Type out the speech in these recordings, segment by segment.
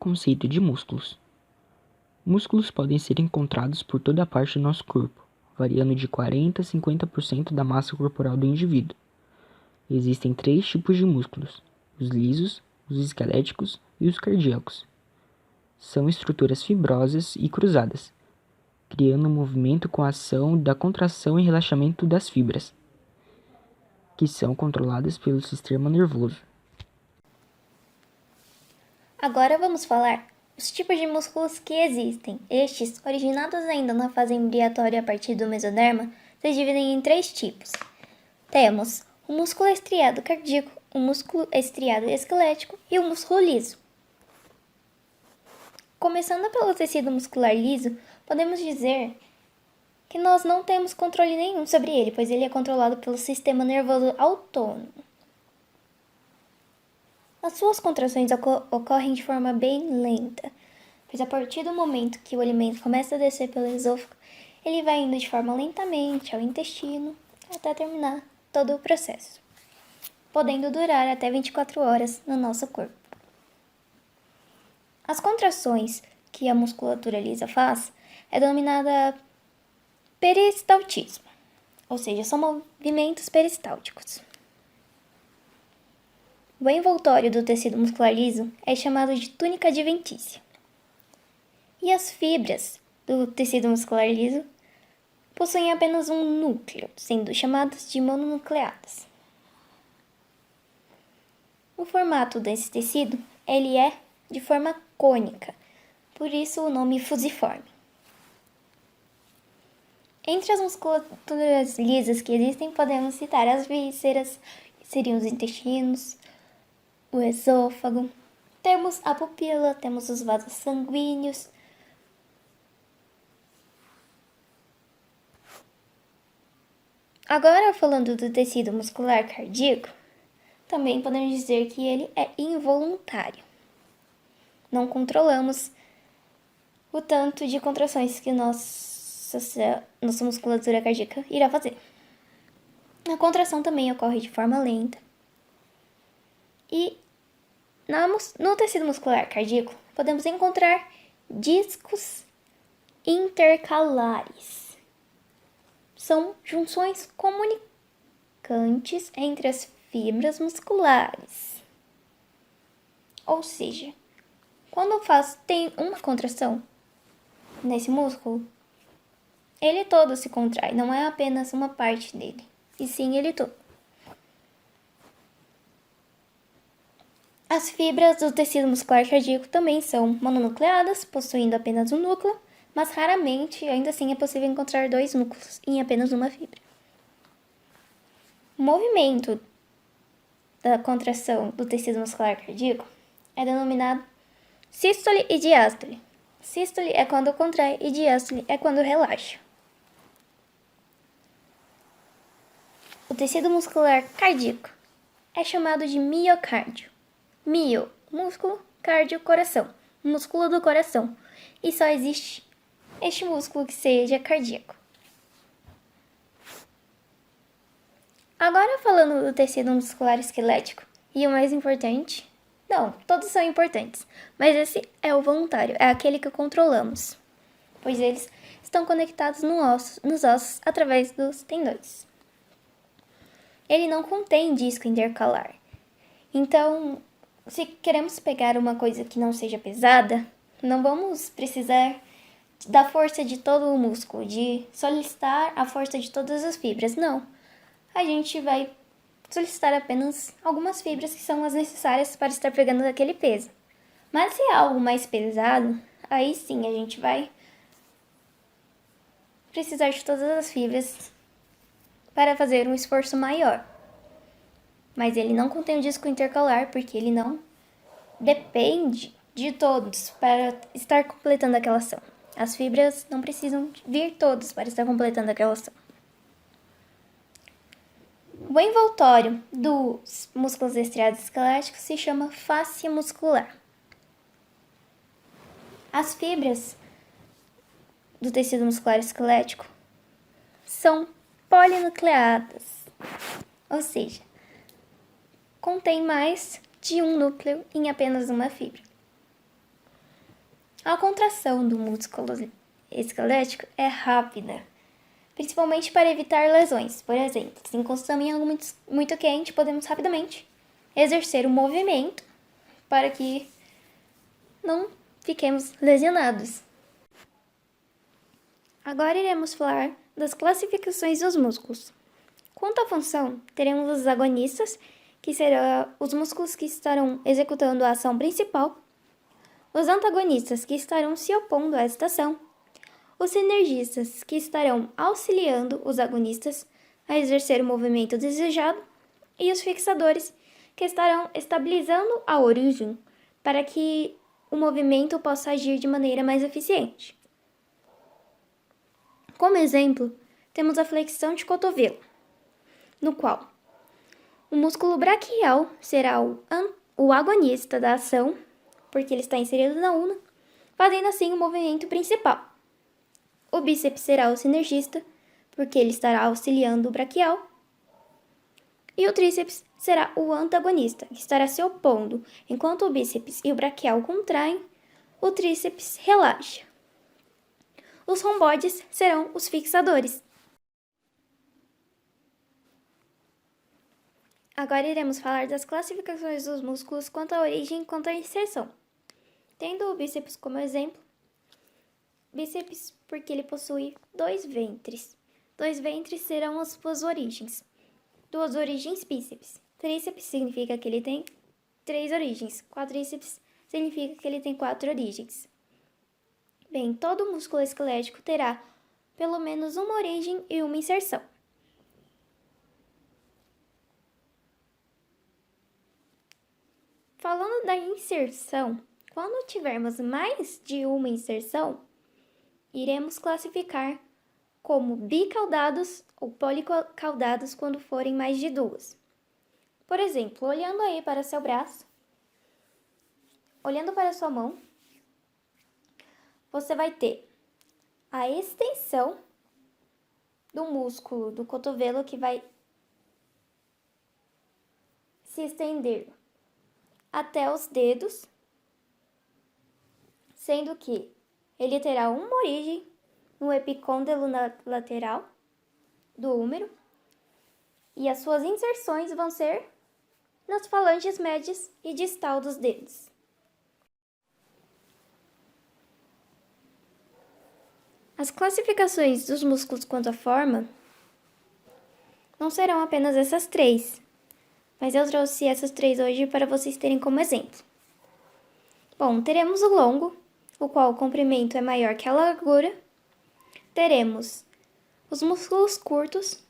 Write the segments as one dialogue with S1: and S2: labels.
S1: Conceito de músculos. Músculos podem ser encontrados por toda parte do nosso corpo, variando de 40% a 50% da massa corporal do indivíduo. Existem 3 tipos de músculos: os lisos, os esqueléticos e os cardíacos. São estruturas fibrosas e cruzadas, criando um movimento com a ação da contração e relaxamento das fibras, que são controladas pelo sistema nervoso.
S2: Agora vamos falar os tipos de músculos que existem. Estes, originados ainda na fase embriatória a partir do mesoderma, se dividem em 3 tipos. Temos o músculo estriado cardíaco, o músculo estriado esquelético e o músculo liso. Começando pelo tecido muscular liso, podemos dizer que nós não temos controle nenhum sobre ele, pois ele é controlado pelo sistema nervoso autônomo. As suas contrações ocorrem de forma bem lenta, pois a partir do momento que o alimento começa a descer pelo esôfago, ele vai indo de forma lentamente ao intestino até terminar todo o processo, podendo durar até 24 horas no nosso corpo. As contrações que a musculatura lisa faz é denominada peristaltismo, ou seja, são movimentos peristálticos. O envoltório do tecido muscular liso é chamado de túnica adventícia. E as fibras do tecido muscular liso possuem apenas um núcleo, sendo chamadas de mononucleadas. O formato desse tecido ele é de forma cônica, por isso o nome fusiforme. Entre as musculaturas lisas que existem, podemos citar as vísceras, que seriam os intestinos, o esôfago, temos a pupila, temos os vasos sanguíneos. Agora, falando do tecido muscular cardíaco, também podemos dizer que ele é involuntário. Não controlamos o tanto de contrações que nossa musculatura cardíaca irá fazer. A contração também ocorre de forma lenta. E no tecido muscular cardíaco, podemos encontrar discos intercalares. São junções comunicantes entre as fibras musculares. Ou seja, quando tem uma contração nesse músculo, ele todo se contrai, não é apenas uma parte dele, e sim ele todo. As fibras do tecido muscular cardíaco também são mononucleadas, possuindo apenas um núcleo, mas raramente, ainda assim, é possível encontrar 2 núcleos em apenas uma fibra. O movimento da contração do tecido muscular cardíaco é denominado sístole e diástole. Sístole é quando contrai e diástole é quando relaxa. O tecido muscular cardíaco é chamado de miocárdio. Mio, músculo, cardio, coração, músculo do coração. E só existe este músculo que seja cardíaco. Agora falando do tecido muscular esquelético, e o mais importante, não, todos são importantes, mas esse é o voluntário, é aquele que controlamos, pois eles estão conectados nos ossos através dos tendões. Ele não contém disco intercalar, então se queremos pegar uma coisa que não seja pesada, não vamos precisar da força de todo o músculo, de solicitar a força de todas as fibras, não. A gente vai solicitar apenas algumas fibras que são as necessárias para estar pegando aquele peso. Mas se é algo mais pesado, aí sim a gente vai precisar de todas as fibras para fazer um esforço maior. Mas ele não contém o disco intercalar, porque ele não depende de todos para estar completando aquela ação. As fibras não precisam vir todos para estar completando aquela ação. O envoltório dos músculos estriados esqueléticos se chama fáscia muscular. As fibras do tecido muscular esquelético são polinucleadas, ou seja, contém mais de um núcleo em apenas uma fibra. A contração do músculo esquelético é rápida, principalmente para evitar lesões. Por exemplo, se encostamos em algo muito quente, podemos rapidamente exercer o movimento para que não fiquemos lesionados. Agora iremos falar das classificações dos músculos. Quanto à função, teremos os agonistas, que serão os músculos que estarão executando a ação principal, os antagonistas, que estarão se opondo a esta ação, os sinergistas, que estarão auxiliando os agonistas a exercer o movimento desejado, e os fixadores, que estarão estabilizando a origem para que o movimento possa agir de maneira mais eficiente. Como exemplo, temos a flexão de cotovelo, no qual o músculo braquial será o agonista da ação, porque ele está inserido na ulna, fazendo assim o movimento principal. O bíceps será o sinergista, porque ele estará auxiliando o braquial. E o tríceps será o antagonista, que estará se opondo. Enquanto o bíceps e o braquial contraem, o tríceps relaxa. Os romboides serão os fixadores. Agora iremos falar das classificações dos músculos quanto à origem e quanto à inserção. Tendo o bíceps como exemplo, bíceps porque ele possui dois ventres. Dois ventres serão as suas origens. Duas origens bíceps. Tríceps significa que ele tem 3 origens. Quadríceps significa que ele tem 4 origens. Bem, todo músculo esquelético terá pelo menos uma origem e uma inserção. Falando da inserção, quando tivermos mais de uma inserção, iremos classificar como bicaudados ou policaudados quando forem mais de 2. Por exemplo, olhando aí para seu braço, olhando para sua mão, você vai ter a extensão do músculo do cotovelo que vai se estender até os dedos, sendo que ele terá uma origem no epicôndilo lateral do húmero e as suas inserções vão ser nas falanges médias e distal dos dedos. As classificações dos músculos quanto à forma não serão apenas essas 3, mas eu trouxe essas 3 hoje para vocês terem como exemplo. Bom, teremos o longo, o qual o comprimento é maior que a largura. Teremos os músculos curtos,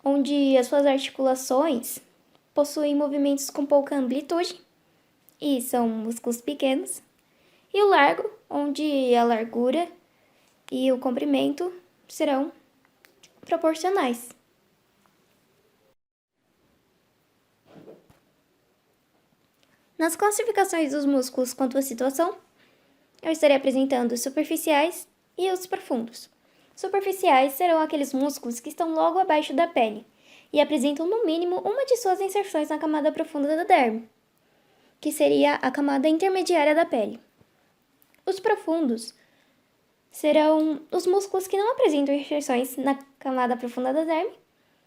S2: onde as suas articulações possuem movimentos com pouca amplitude e são músculos pequenos. E o largo, onde a largura e o comprimento serão proporcionais. Nas classificações dos músculos quanto à situação, eu estarei apresentando os superficiais e os profundos. Superficiais serão aqueles músculos que estão logo abaixo da pele e apresentam no mínimo uma de suas inserções na camada profunda da derme, que seria a camada intermediária da pele. Os profundos serão os músculos que não apresentam inserções na camada profunda da derme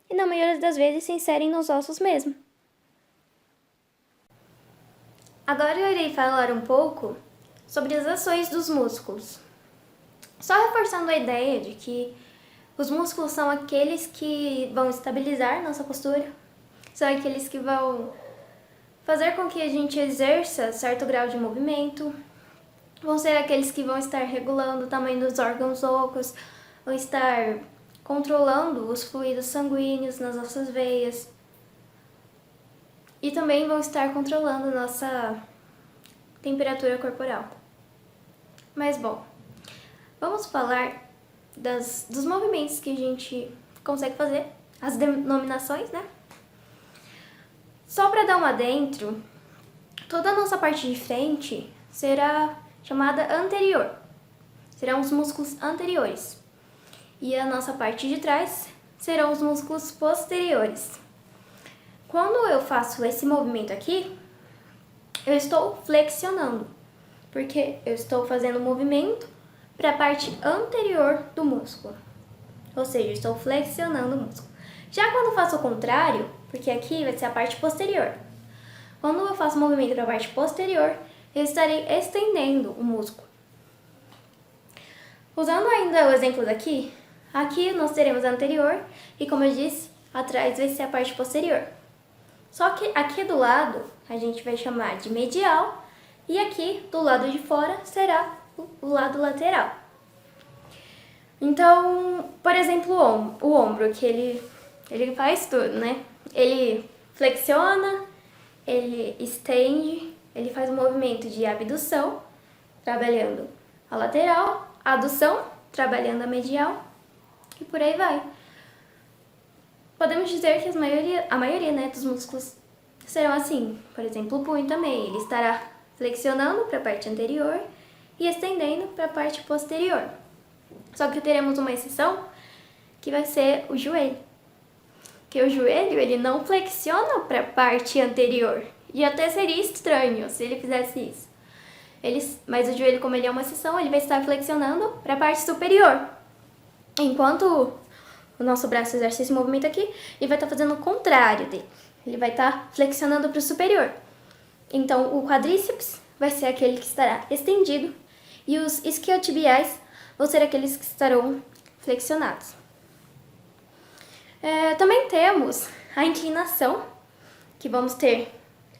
S2: e na maioria das vezes se inserem nos ossos mesmo. Agora eu irei falar um pouco sobre as ações dos músculos. Só reforçando a ideia de que os músculos são aqueles que vão estabilizar nossa postura, são aqueles que vão fazer com que a gente exerça certo grau de movimento, vão ser aqueles que vão estar regulando o tamanho dos órgãos ocos, vão estar controlando os fluidos sanguíneos nas nossas veias e também vão estar controlando nossa temperatura corporal. Mas bom, vamos falar dos movimentos que a gente consegue fazer, as denominações, né? Só para dar um adentro, toda a nossa parte de frente será chamada anterior, serão os músculos anteriores. E a nossa parte de trás serão os músculos posteriores. Quando eu faço esse movimento aqui, eu estou flexionando, porque eu estou fazendo um movimento para a parte anterior do músculo. Ou seja, eu estou flexionando o músculo. Já quando eu faço o contrário, porque aqui vai ser a parte posterior. Quando eu faço o movimento para a parte posterior, eu estarei estendendo o músculo. Usando ainda o exemplo daqui, aqui nós teremos a anterior e, como eu disse, atrás vai ser a parte posterior. Só que aqui do lado a gente vai chamar de medial e aqui do lado de fora será o lado lateral. Então, por exemplo, o ombro, que ele faz tudo, né? Ele flexiona, ele estende, ele faz um movimento de abdução, trabalhando a lateral, adução, trabalhando a medial e por aí vai. Podemos dizer que a maioria, né, dos músculos serão assim. Por exemplo, o punho também, ele estará flexionando para a parte anterior e estendendo para a parte posterior. Só que teremos uma exceção, que vai ser o joelho. Que o joelho, ele não flexiona para a parte anterior. E até seria estranho se ele fizesse isso. Mas o joelho, como ele é uma exceção, ele vai estar flexionando para a parte superior. Enquanto o nosso braço exerce esse movimento aqui, ele vai estar fazendo o contrário dele. Ele vai estar flexionando para o superior. Então, o quadríceps vai ser aquele que estará estendido e os isquiotibiais vão ser aqueles que estarão flexionados. Também temos a inclinação, que vamos ter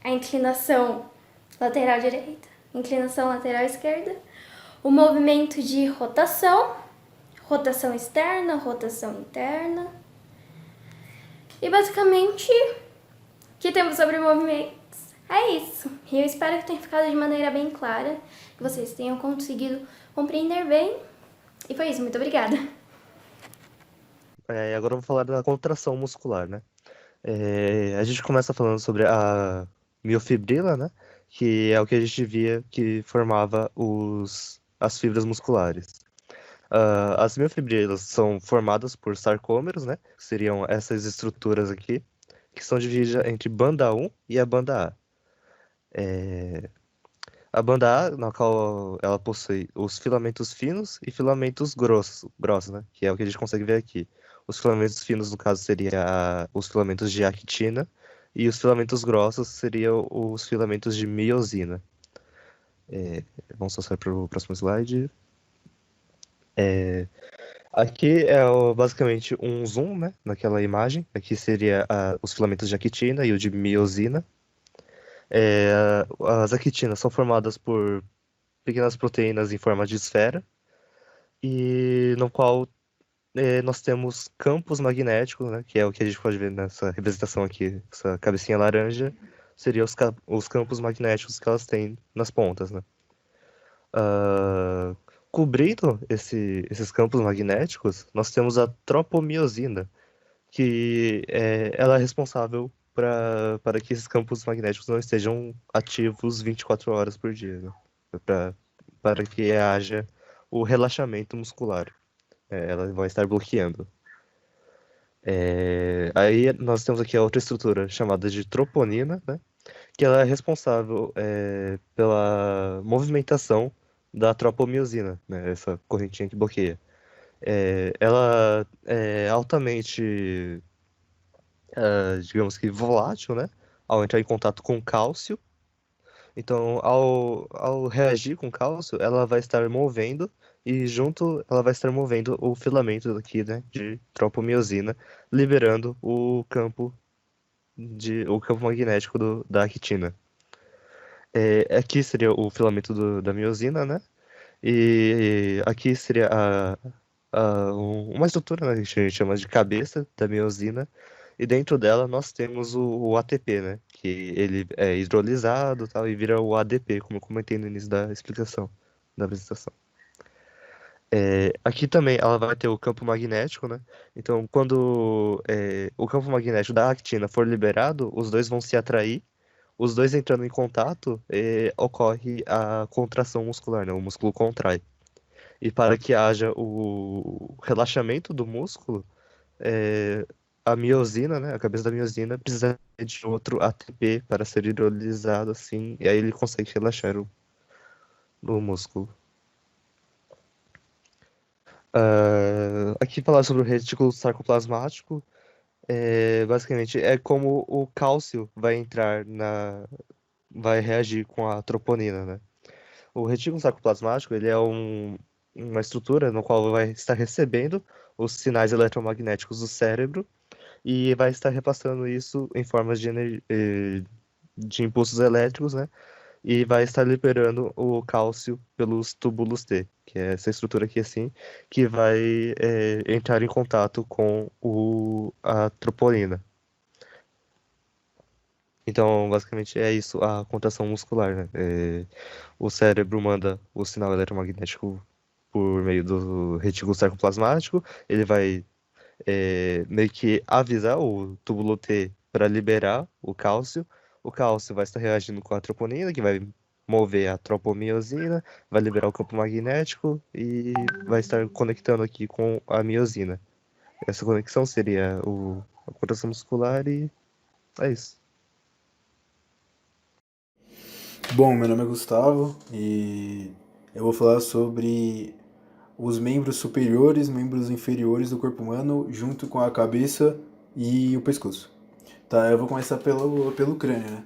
S2: a inclinação lateral direita, inclinação lateral esquerda, o movimento de rotação, rotação externa, rotação interna. E basicamente, o que temos sobre movimentos é isso. E eu espero que tenha ficado de maneira bem clara, que vocês tenham conseguido compreender bem. E foi isso, muito obrigada.
S3: Agora eu vou falar da contração muscular, né? A gente começa falando sobre a miofibrila, né? Que é o que a gente via que formava as fibras musculares. As miofibrilas são formadas por sarcômeros, né? Que seriam essas estruturas aqui, que são divididas entre banda 1 e a banda A. A banda A, na qual ela possui os filamentos finos e filamentos grossos, né? Que é o que a gente consegue ver aqui. Os filamentos finos, no caso, seriam os filamentos de actina e os filamentos grossos seriam os filamentos de miosina. Vamos passar para o próximo slide. Aqui é basicamente um zoom, né, naquela imagem. Aqui seria os filamentos de actina e o de miosina. As actinas são formadas por pequenas proteínas em forma de esfera e no qual nós temos campos magnéticos, né, que é o que a gente pode ver nessa representação aqui, essa cabecinha laranja, seriam os campos magnéticos que elas têm nas pontas, né. Cobrindo esses campos magnéticos, nós temos a tropomiosina, que ela é responsável para que esses campos magnéticos não estejam ativos 24 horas por dia, né? Para que haja o relaxamento muscular. Ela vai estar bloqueando. Aí nós temos aqui a outra estrutura chamada de troponina, né? Que ela é responsável pela movimentação da tropomiosina, né? Essa correntinha que bloqueia. Ela é altamente, digamos que volátil, né? Ao entrar em contato com cálcio. Então, ao reagir com cálcio, ela vai estar movendo e junto ela vai estar movendo o filamento aqui, né, de tropomiosina, liberando o campo magnético da actina. Aqui seria o filamento da miosina, né? E aqui seria uma estrutura, né, que a gente chama de cabeça da miosina. E dentro dela nós temos o ATP, né? Que ele é hidrolisado e tal, e vira o ADP, como eu comentei no início da explicação, da apresentação. Aqui também ela vai ter o campo magnético, né? Então, quando o campo magnético da actina for liberado, os dois vão se atrair. Os dois entrando em contato, ocorre a contração muscular, né? O músculo contrai. E para que haja o relaxamento do músculo, a miosina, né? A cabeça da miosina precisa de outro ATP para ser hidrolisado, assim, e aí ele consegue relaxar do músculo. Aqui falar sobre o retículo sarcoplasmático, basicamente é como o cálcio vai reagir com a troponina, né? O retículo sarcoplasmático, ele é uma estrutura no qual vai estar recebendo os sinais eletromagnéticos do cérebro e vai estar repassando isso em formas de impulsos elétricos, né? E vai estar liberando o cálcio pelos túbulos T, que é essa estrutura aqui assim, que vai entrar em contato com a troponina. Então, basicamente é isso a contração muscular, né? O cérebro manda o sinal eletromagnético por meio do retículo sarcoplasmático, ele vai meio que avisar o túbulo T para liberar o cálcio vai estar reagindo com a troponina, que vai mover a tropomiosina, vai liberar o campo magnético e vai estar conectando aqui com a miosina. Essa conexão seria a contração muscular e é isso.
S4: Bom, meu nome é Gustavo e eu vou falar sobre os membros superiores, membros inferiores do corpo humano, junto com a cabeça e o pescoço. Tá, eu vou começar pelo crânio, né?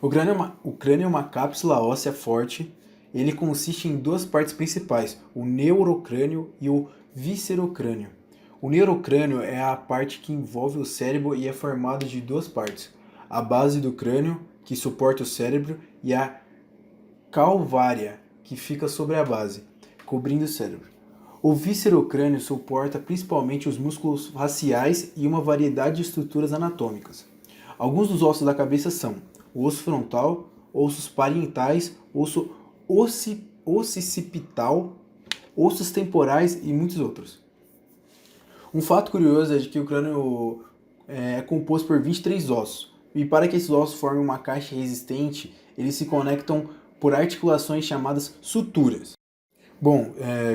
S4: O crânio é uma cápsula óssea forte. Ele consiste em duas partes principais, o neurocrânio e o viscerocrânio. O neurocrânio é a parte que envolve o cérebro e é formado de duas partes: a base do crânio, que suporta o cérebro, e a calvária, que fica sobre a base, cobrindo o cérebro. O viscerocrânio suporta principalmente os músculos faciais e uma variedade de estruturas anatômicas. Alguns dos ossos da cabeça são o osso frontal, ossos parietais, osso occicipital, ossos temporais e muitos outros. Um fato curioso é de que o crânio é composto por 23 ossos, e para que esses ossos formem uma caixa resistente, eles se conectam por articulações chamadas suturas. Bom,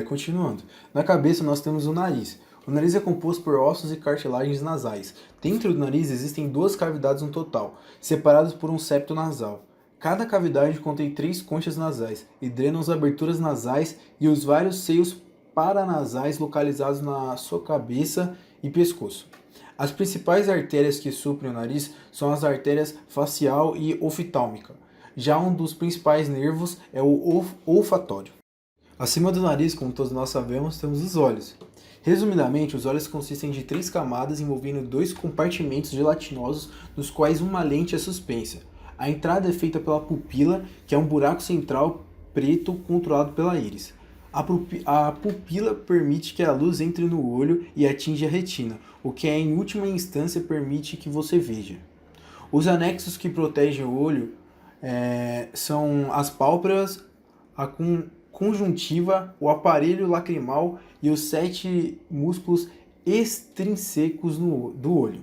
S4: continuando. Na cabeça nós temos o nariz. O nariz é composto por ossos e cartilagens nasais. Dentro do nariz existem duas cavidades no total, separadas por um septo nasal. Cada cavidade contém 3 conchas nasais e drenam as aberturas nasais e os vários seios paranasais localizados na sua cabeça e pescoço. As principais artérias que suprem o nariz são as artérias facial e oftálmica. Já um dos principais nervos é o olfatório. Acima do nariz, como todos nós sabemos, temos os olhos. Resumidamente, os olhos consistem de 3 camadas envolvendo 2 compartimentos gelatinosos nos quais uma lente é suspensa. A entrada é feita pela pupila, que é um buraco central preto controlado pela íris. A pupila permite que a luz entre no olho e atinja a retina, o que em última instância permite que você veja. Os anexos que protegem o olho são as pálpebras, a conjuntiva, o aparelho lacrimal e os 7 músculos extrínsecos do olho.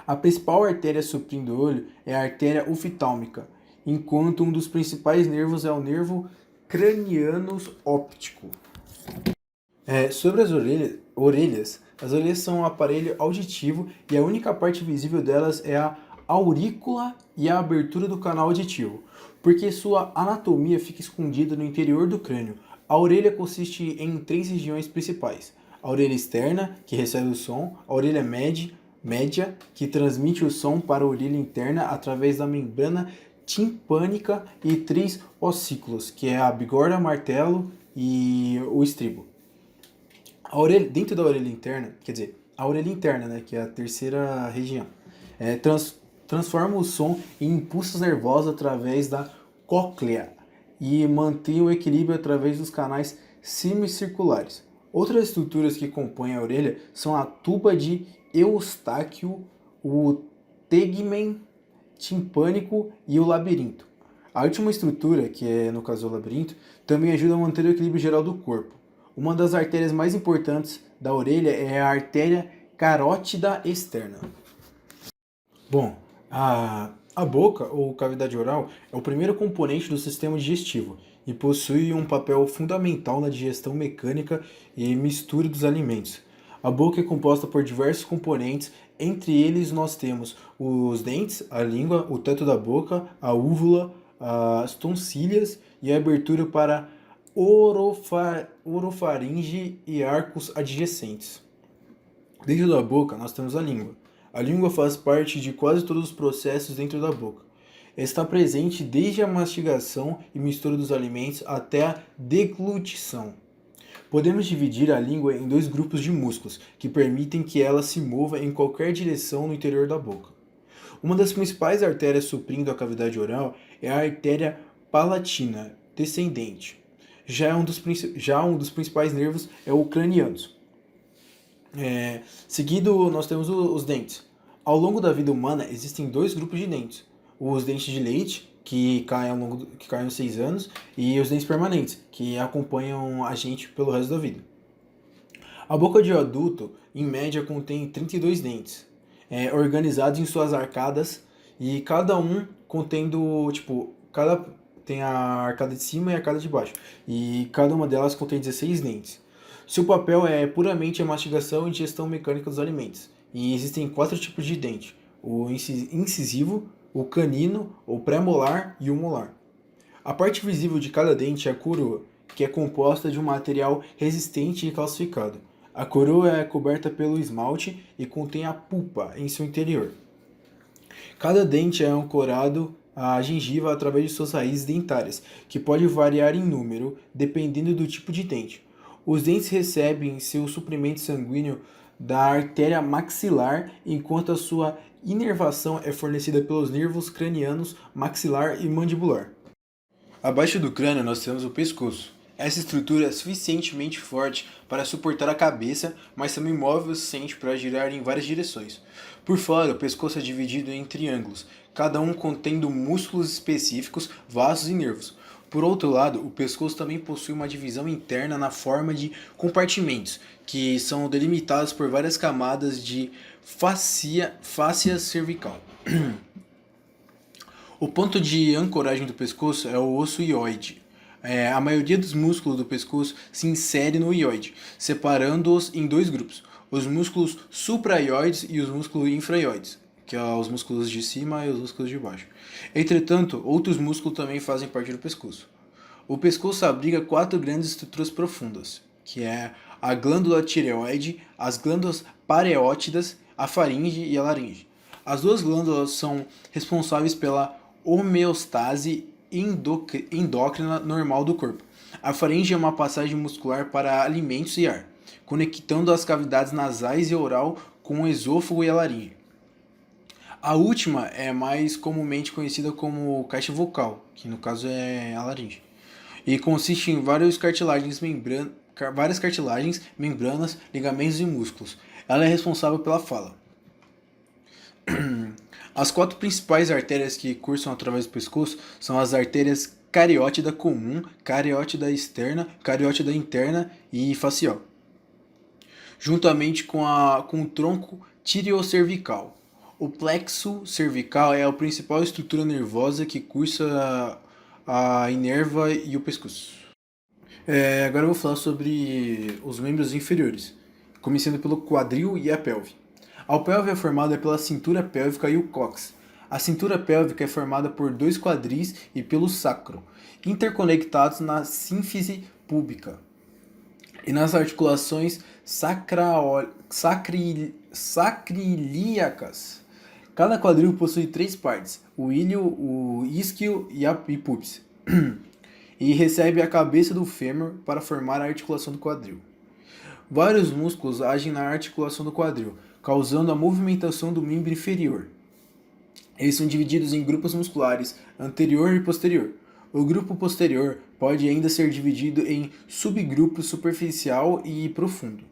S4: A principal artéria suprindo o olho é a artéria oftálmica, enquanto um dos principais nervos é o nervo craniano óptico. Sobre as orelhas, as orelhas são um aparelho auditivo e a única parte visível delas é a aurícula e a abertura do canal auditivo, porque sua anatomia fica escondida no interior do crânio. A orelha consiste em 3 regiões principais: a orelha externa, que recebe o som, a orelha média, que transmite o som para a orelha interna através da membrana timpânica, e 3 ossículos, que é a bigorna, martelo e o estribo. Dentro da orelha interna, a orelha interna, né, que é a terceira região, transforma o som em impulsos nervosos através da cóclea e mantém o equilíbrio através dos canais semicirculares. Outras estruturas que compõem a orelha são a tuba de Eustáquio, o tegmen timpânico e o labirinto. A última estrutura, que é no caso o labirinto, também ajuda a manter o equilíbrio geral do corpo. Uma das artérias mais importantes da orelha é a artéria carótida externa. Bom, a boca, ou cavidade oral, é o primeiro componente do sistema digestivo e possui um papel fundamental na digestão mecânica e mistura dos alimentos. A boca é composta por diversos componentes, entre eles nós temos os dentes, a língua, o teto da boca, a úvula, as tonsilhas e abertura para orofaringe e arcos adjacentes. Dentro da boca, nós temos a língua. A língua faz parte de quase todos os processos dentro da boca. Está presente desde a mastigação e mistura dos alimentos até a deglutição. Podemos dividir a língua em dois grupos de músculos, que permitem que ela se mova em qualquer direção no interior da boca. Uma das principais artérias suprindo a cavidade oral é a artéria palatina descendente. Já um dos principais nervos é o cranianos. Seguido, nós temos os dentes. Ao longo da vida humana, existem dois grupos de dentes. Os dentes de leite, que caem aos 6 anos, e os dentes permanentes, que acompanham a gente pelo resto da vida. A boca de um adulto, em média, contém 32 dentes, organizados em suas arcadas, e cada um contendo, tem a arcada de cima e a arcada de baixo, e cada uma delas contém 16 dentes. Seu papel é puramente a mastigação e digestão mecânica dos alimentos, e existem 4 tipos de dente: o incisivo, o canino, o pré-molar e o molar. A parte visível de cada dente é a coroa, que é composta de um material resistente e calcificado. A coroa é coberta pelo esmalte e contém a pulpa em seu interior. Cada dente é ancorado à gengiva através de suas raízes dentárias, que pode variar em número dependendo do tipo de dente. Os dentes recebem seu suprimento sanguíneo da artéria maxilar, enquanto a sua inervação é fornecida pelos nervos cranianos, maxilar e mandibular. Abaixo do crânio nós temos o pescoço. Essa estrutura é suficientemente forte para suportar a cabeça, mas também móvel o suficiente para girar em várias direções. Por fora, o pescoço é dividido em triângulos, cada um contendo músculos específicos, vasos e nervos. Por outro lado, o pescoço também possui uma divisão interna na forma de compartimentos, que são delimitados por várias camadas de fáscia cervical. O ponto de ancoragem do pescoço é o osso hioide. A maioria dos músculos do pescoço se insere no hioide, separando-os em dois grupos: os músculos supraioides e os músculos infraioides, que são os músculos de cima e os músculos de baixo. Entretanto, outros músculos também fazem parte do pescoço. O pescoço abriga 4 grandes estruturas profundas, que é a glândula tireoide, as glândulas pareótidas, a faringe e a laringe. As duas glândulas são responsáveis pela homeostase endócrina normal do corpo. A faringe é uma passagem muscular para alimentos e ar, conectando as cavidades nasais e oral com o esôfago e a laringe. A última é mais comumente conhecida como caixa vocal, que no caso é a laringe, e consiste em várias cartilagens, membranas, ligamentos e músculos. Ela é responsável pela fala. As 4 principais artérias que cursam através do pescoço são as artérias cariótida comum, cariótida externa, cariótida interna e facial, juntamente com o tronco tireocervical. O plexo cervical é a principal estrutura nervosa que cursa a inerva e o pescoço. Agora eu vou falar sobre os membros inferiores, começando pelo quadril e a pelve. A pelve é formada pela cintura pélvica e o cóccix. A cintura pélvica é formada por 2 quadris e pelo sacro, interconectados na sínfise púbica e nas articulações sacroiliacas. Cada quadril possui 3 partes: o ilho, o isquio e a pubis, e recebe a cabeça do fêmur para formar a articulação do quadril. Vários músculos agem na articulação do quadril, causando a movimentação do membro inferior. Eles são divididos em grupos musculares anterior e posterior. O grupo posterior pode ainda ser dividido em subgrupos superficial e profundo.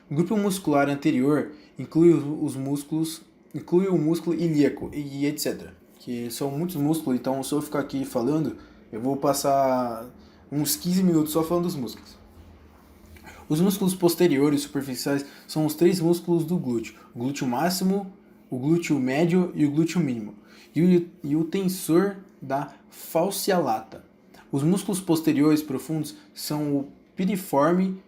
S4: O grupo muscular anterior inclui o músculo ilíaco e etc. Que são muitos músculos, então se eu ficar aqui falando, eu vou passar uns 15 minutos só falando dos músculos. Os músculos posteriores superficiais são os 3 músculos do glúteo: o glúteo máximo, o glúteo médio e o glúteo mínimo, e o tensor da fáscia lata. Os músculos posteriores profundos são o piriforme,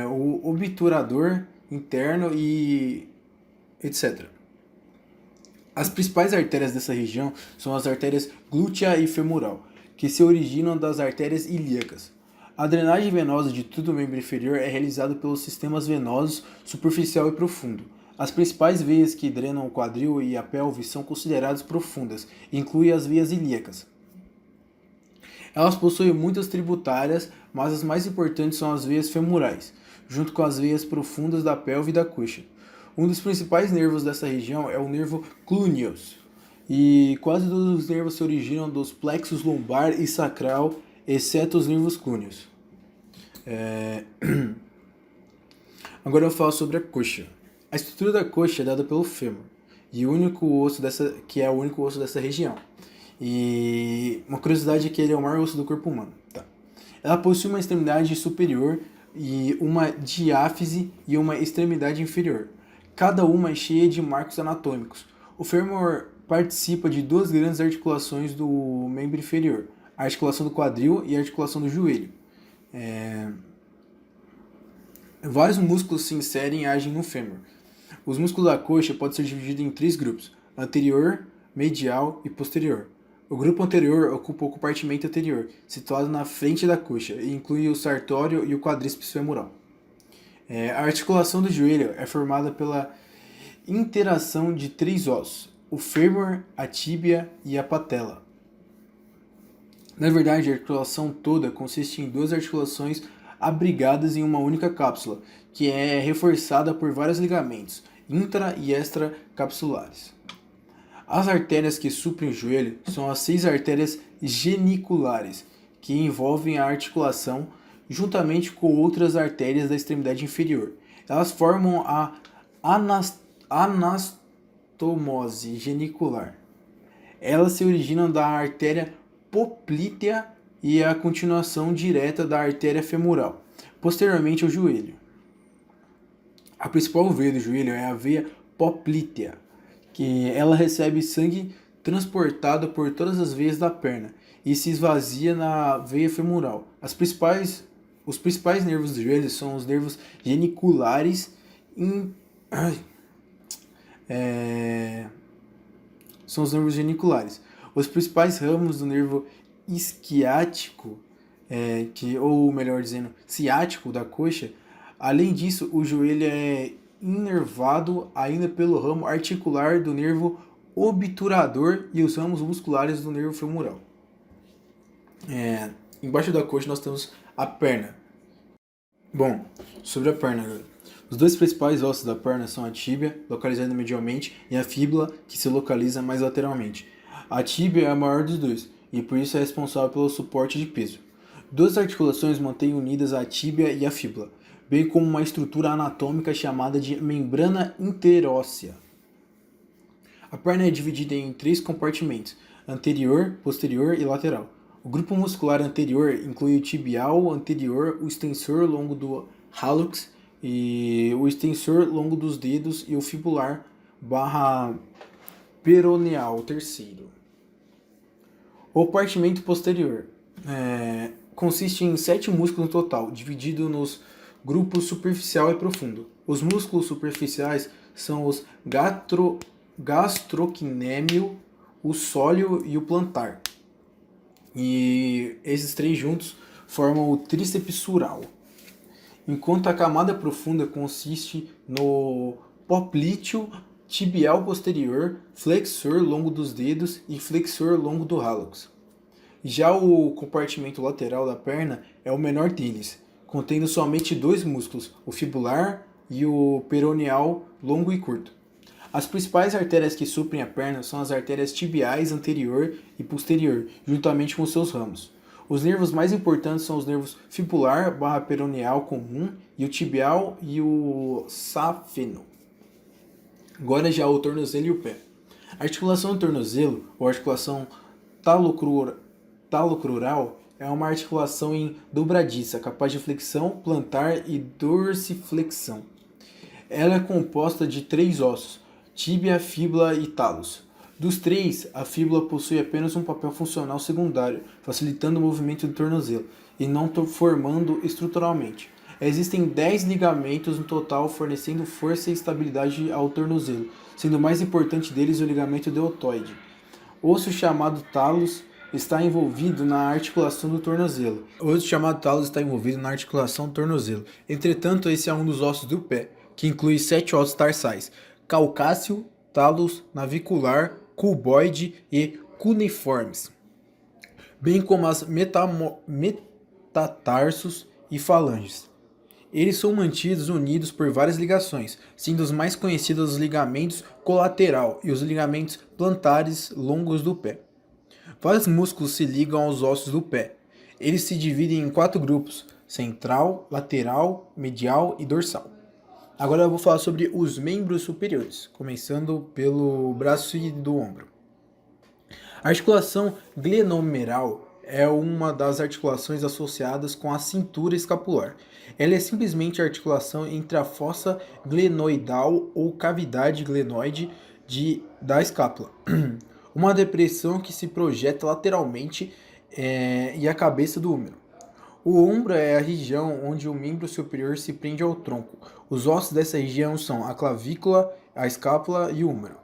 S4: o obturador interno e etc. As principais artérias dessa região são as artérias glútea e femoral, que se originam das artérias ilíacas. A drenagem venosa de todo o membro inferior é realizada pelos sistemas venosos superficial e profundo. As principais veias que drenam o quadril e a pelve são consideradas profundas, e incluem as veias ilíacas. Elas possuem muitas tributárias, mas as mais importantes são as veias femorais, junto com as veias profundas da pelve e da coxa. Um dos principais nervos dessa região é o nervo clúneus, e quase todos os nervos se originam dos plexos lombar e sacral, exceto os nervos clúneos. Agora eu falo sobre a coxa. A estrutura da coxa é dada pelo fêmur, e o único osso dessa região. E uma curiosidade é que ele é o maior osso do corpo humano. Tá? Ela possui uma extremidade superior e uma diáfise e uma extremidade inferior. Cada uma é cheia de marcos anatômicos. O fêmur participa de duas grandes articulações do membro inferior, a articulação do quadril e a articulação do joelho. Vários músculos se inserem e agem no fêmur. Os músculos da coxa podem ser divididos em 3 grupos: anterior, medial e posterior. O grupo anterior ocupa o compartimento anterior, situado na frente da coxa, e inclui o sartório e o quadríceps femoral. A articulação do joelho é formada pela interação de 3 ossos: o fêmur, a tíbia e a patela. Na verdade, a articulação toda consiste em 2 articulações abrigadas em uma única cápsula, que é reforçada por vários ligamentos intra- e extracapsulares. As artérias que suprem o joelho são as 6 artérias geniculares, que envolvem a articulação juntamente com outras artérias da extremidade inferior. Elas formam a anastomose genicular. Elas se originam da artéria poplítea e é a continuação direta da artéria femoral, posteriormente ao joelho. A principal veia do joelho é a veia poplítea, que ela recebe sangue transportado por todas as veias da perna e se esvazia na veia femoral. Os principais nervos do joelho são os nervos geniculares são os nervos geniculares. Os principais ramos do nervo isquiático, ou melhor dizendo, ciático da coxa. Além disso, o joelho é inervado ainda pelo ramo articular do nervo obturador e os ramos musculares do nervo femoral. Embaixo da coxa nós temos a perna. Bom, sobre a perna, os 2 principais ossos da perna são a tíbia, localizada medialmente, e a fíbula, que se localiza mais lateralmente. A tíbia é a maior dos dois, e por isso é responsável pelo suporte de peso. 2 articulações mantêm unidas a tíbia e a fíbula, bem como uma estrutura anatômica chamada de membrana interóssea. A perna é dividida em 3 compartimentos: anterior, posterior e lateral. O grupo muscular anterior inclui o tibial anterior, o extensor longo do hallux e o extensor longo dos dedos e o fibular / peroneal terceiro. O compartimento posterior consiste em 7 músculos no total, dividido nos grupos superficial e profundo. Os músculos superficiais são os gastrocnêmio, o sóleo e o plantar. E esses 3 juntos formam o tríceps sural. Enquanto a camada profunda consiste no poplíteo tibial posterior, flexor longo dos dedos e flexor longo do hallux. Já o compartimento lateral da perna é o menor deles, contendo somente 2 músculos, o fibular e o peroneal longo e curto. As principais artérias que suprem a perna são as artérias tibiais anterior e posterior, juntamente com seus ramos. Os nervos mais importantes são os nervos fibular / peroneal comum e o tibial e o safeno. Agora já o tornozelo e o pé. A articulação do tornozelo, ou articulação talocrural, é uma articulação em dobradiça, capaz de flexão, plantar e dorsiflexão. Ela é composta de 3 ossos: tíbia, fíbula e talos. Dos 3, a fíbula possui apenas um papel funcional secundário, facilitando o movimento do tornozelo, e não formando estruturalmente. Existem 10 ligamentos no total, fornecendo força e estabilidade ao tornozelo, sendo o mais importante deles o ligamento deltoide. Osso chamado talos está envolvido na articulação do tornozelo. O osso chamado talos está envolvido na articulação do tornozelo. Entretanto, esse é um dos ossos do pé, que inclui 7 ossos tarsais: calcáceo, talos, navicular, cuboide e cuneiformes, bem como as metatarsos e falanges. Eles são mantidos unidos por várias ligações, sendo os mais conhecidos os ligamentos colateral e os ligamentos plantares longos do pé. Vários músculos se ligam aos ossos do pé. Eles se dividem em 4 grupos: central, lateral, medial e dorsal. Agora eu vou falar sobre os membros superiores, começando pelo braço e do ombro. A articulação glenomeral é uma das articulações associadas com a cintura escapular. Ela é simplesmente a articulação entre a fossa glenoidal ou cavidade glenoide da escápula, uma depressão que se projeta lateralmente e a cabeça do húmero. O ombro é a região onde o membro superior se prende ao tronco. Os ossos dessa região são a clavícula, a escápula e o húmero.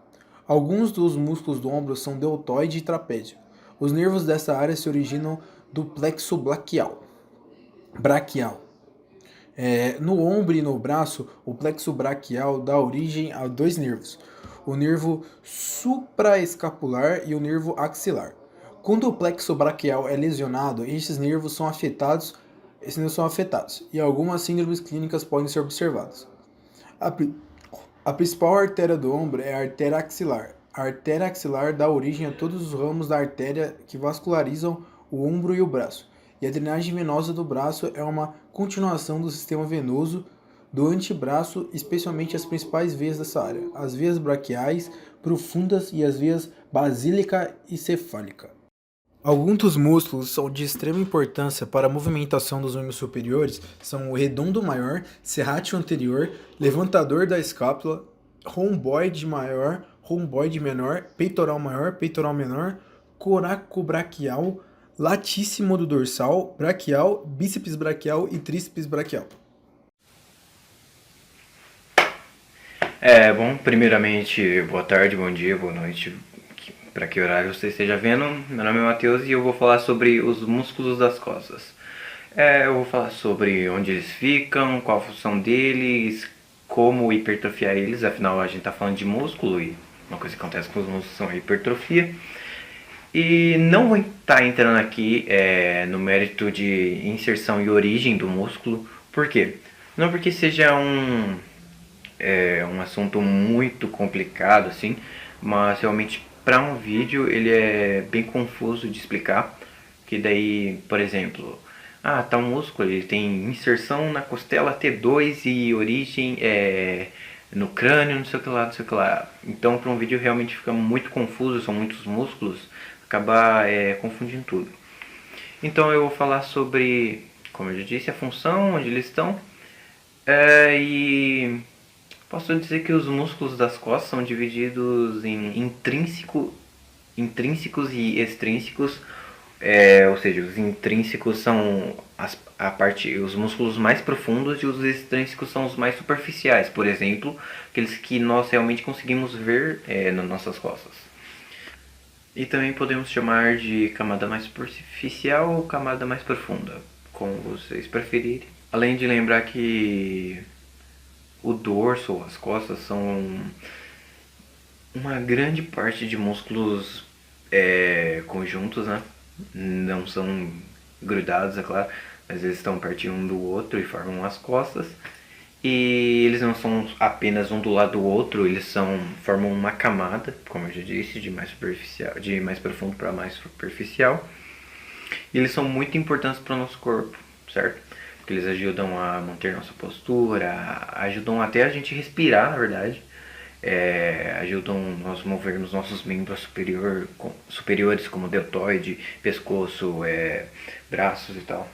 S4: Alguns dos músculos do ombro são deltoide e trapézio. Os nervos dessa área se originam do plexo braquial. No ombro e no braço, o plexo braquial dá origem a 2 nervos: o nervo supraescapular e o nervo axilar. Quando o plexo braquial é lesionado, esses nervos são afetados e algumas síndromes clínicas podem ser observadas. A principal artéria do ombro é a artéria axilar. A artéria axilar dá origem a todos os ramos da artéria que vascularizam o ombro e o braço. E a drenagem venosa do braço é uma continuação do sistema venoso do antebraço, especialmente as principais veias dessa área: as veias braquiais profundas e as veias basílica e cefálica. Alguns dos músculos são de extrema importância para a movimentação dos membros superiores são o redondo maior, serrátil anterior, levantador da escápula, romboide maior, romboide menor, peitoral maior, peitoral menor, coracobraquial, latíssimo do dorsal, braquial, bíceps braquial e tríceps braquial.
S5: Bom, primeiramente, boa tarde, bom dia, boa noite, para que horário você esteja vendo. Meu nome é Matheus e eu vou falar sobre os músculos das costas. Eu vou falar sobre onde eles ficam, qual a função deles, como hipertrofiar eles, afinal a gente está falando de músculo e uma coisa que acontece com os músculos são a hipertrofia. E não vou estar entrando aqui no mérito de inserção e origem do músculo. Por quê? Não porque seja um assunto muito complicado assim, mas realmente para um vídeo ele é bem confuso de explicar. Que daí, por exemplo, tá um músculo, ele tem inserção na costela T2 e origem no crânio, não sei o que lá, não sei o que lá. Então para um vídeo realmente fica muito confuso, são muitos músculos, acabar confundindo tudo. Então eu vou falar sobre, como eu já disse, a função, onde eles estão, e posso dizer que os músculos das costas são divididos em intrínsecos e extrínsecos, ou seja, os intrínsecos são os músculos mais profundos e os extrínsecos são os mais superficiais, por exemplo, aqueles que nós realmente conseguimos ver nas nossas costas. E também podemos chamar de camada mais superficial ou camada mais profunda, como vocês preferirem. Além de lembrar que o dorso ou as costas são uma grande parte de músculos conjuntos, né? Não são grudados, é claro, mas eles estão pertinho um do outro e formam as costas. E eles não são apenas um do lado do outro, eles formam uma camada, como eu já disse, de mais profundo para mais superficial. E eles são muito importantes para o nosso corpo, certo? Porque eles ajudam a manter nossa postura, ajudam até a gente respirar, na verdade. Ajudam nós movermos nossos membros superiores, como deltoide, pescoço, braços e tal.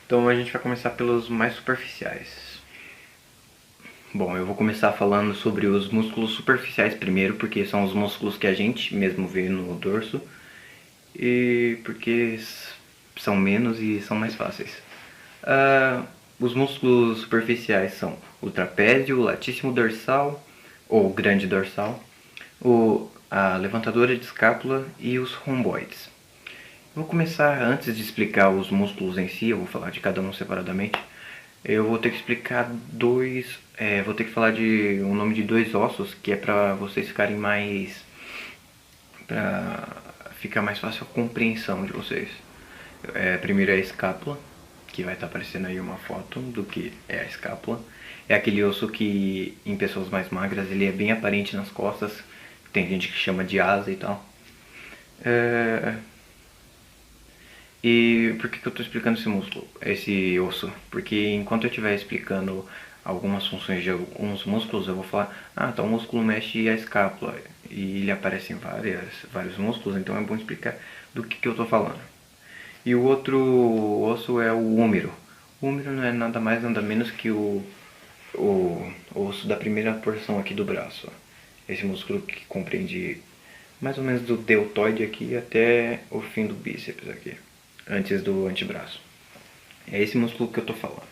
S5: Então a gente vai começar pelos mais superficiais. Bom, eu vou começar falando sobre os músculos superficiais primeiro, porque são os músculos que a gente mesmo vê no dorso e porque são menos e são mais fáceis. Os músculos superficiais são o trapézio, o latíssimo dorsal, ou grande dorsal, a levantadora de escápula e os romboides. Vou começar, antes de explicar os músculos em si, eu vou falar de cada um separadamente. Eu vou ter que explicar vou ter que falar de o nome de dois ossos, que é pra vocês ficarem mais, pra ficar mais fácil a compreensão de vocês. Primeiro é a escápula, que vai estar aparecendo aí uma foto do que é a escápula. É aquele osso que em pessoas mais magras ele é bem aparente nas costas. Tem gente que chama de asa e tal. E por que eu estou explicando esse osso? Porque enquanto eu estiver explicando algumas funções de alguns músculos, eu vou falar, tal músculo mexe a escápula e ele aparece em vários músculos, então é bom explicar do que eu estou falando. E o outro osso é o húmero. O húmero não é nada mais nada menos que o osso da primeira porção aqui do braço. Esse músculo que compreende mais ou menos do deltoide aqui até o fim do bíceps aqui, antes do antebraço. É esse músculo que eu tô falando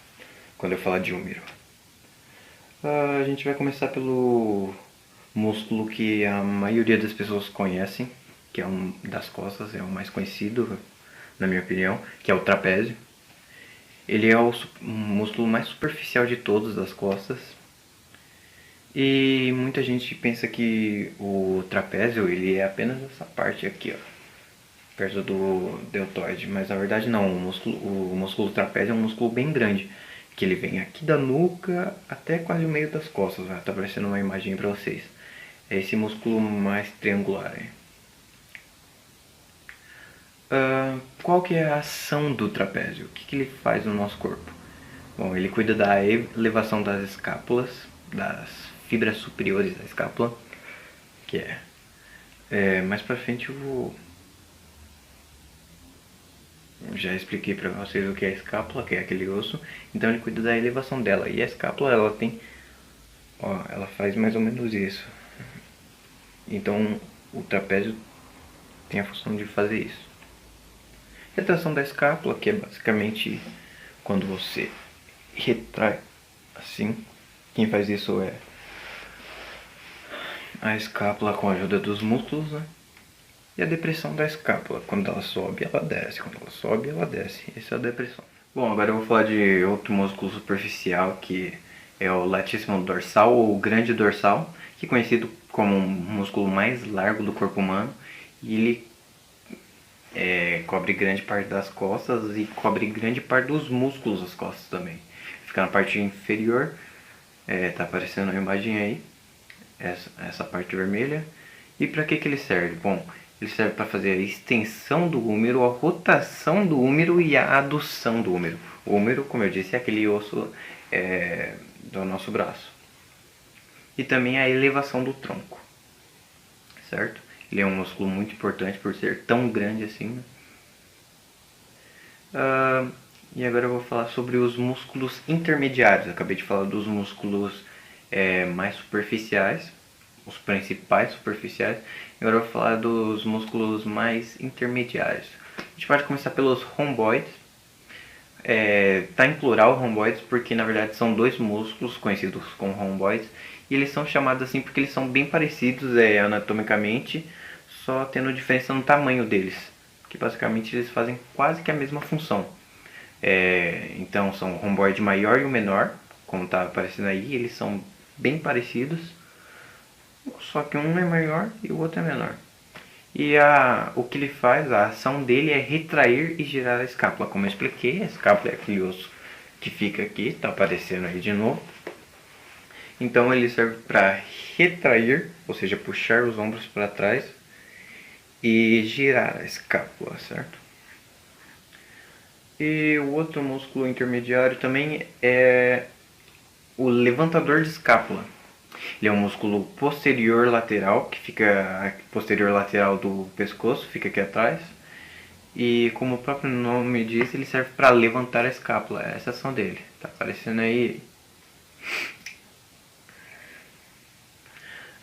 S5: quando eu falar de húmero. A gente vai começar pelo músculo que a maioria das pessoas conhecem, que é um das costas, é o mais conhecido, na minha opinião, que é o trapézio. Ele é o músculo mais superficial de todos das costas. E muita gente pensa que o trapézio ele é apenas essa parte aqui, ó, perto do deltoide, mas na verdade não, o músculo trapézio é um músculo bem grande, que ele vem aqui da nuca até quase o meio das costas, né? Tá aparecendo uma imagem para vocês. É esse músculo mais triangular aí. Qual que é a ação do trapézio? O que ele faz no nosso corpo? Bom, ele cuida da elevação das escápulas, das fibras superiores da escápula, que mais pra frente eu já expliquei pra vocês o que é a escápula, que é aquele osso, então ele cuida da elevação dela, e a escápula ela tem, ela faz mais ou menos isso, então o trapézio tem a função de fazer isso. Retração da escápula, que é basicamente quando você retrai assim, quem faz isso é a escápula com a ajuda dos músculos, né? E a depressão da escápula, quando ela sobe, ela desce, quando ela sobe, ela desce. Essa é a depressão. Bom, agora eu vou falar de outro músculo superficial, que é o latíssimo dorsal, ou grande dorsal, que é conhecido como o músculo mais largo do corpo humano, e ele cobre grande parte das costas e cobre grande parte dos músculos das costas também. Fica na parte inferior, tá aparecendo a imagem aí, essa parte vermelha. E para que ele serve? Bom, ele serve para fazer a extensão do húmero, a rotação do húmero e a adução do húmero. O húmero, como eu disse, é aquele osso do nosso braço. E também a elevação do tronco, certo? Ele é um músculo muito importante por ser tão grande assim, né? E agora eu vou falar sobre os músculos intermediários. Eu acabei de falar dos músculos mais superficiais, os principais superficiais. Agora eu vou falar dos músculos mais intermediários. A gente pode começar pelos romboides. Tá em plural romboides porque na verdade são dois músculos conhecidos como romboides. E eles são chamados assim porque eles são bem parecidos anatomicamente, só tendo diferença no tamanho deles. Que basicamente eles fazem quase que a mesma função. Então são o romboide maior e o menor, como está aparecendo aí, eles são bem parecidos, só que um é maior e o outro é menor. E o que ele faz, a ação dele é retrair e girar a escápula. Como eu expliquei, a escápula é aquele osso que fica aqui, está aparecendo aí de novo. Então ele serve para retrair, ou seja, puxar os ombros para trás e girar a escápula, certo? E o outro músculo intermediário também é o levantador de escápula. Ele é um músculo posterior lateral, que fica posterior lateral do pescoço, fica aqui atrás. E como o próprio nome diz, ele serve para levantar a escápula. Essa é a ação dele. Tá aparecendo aí.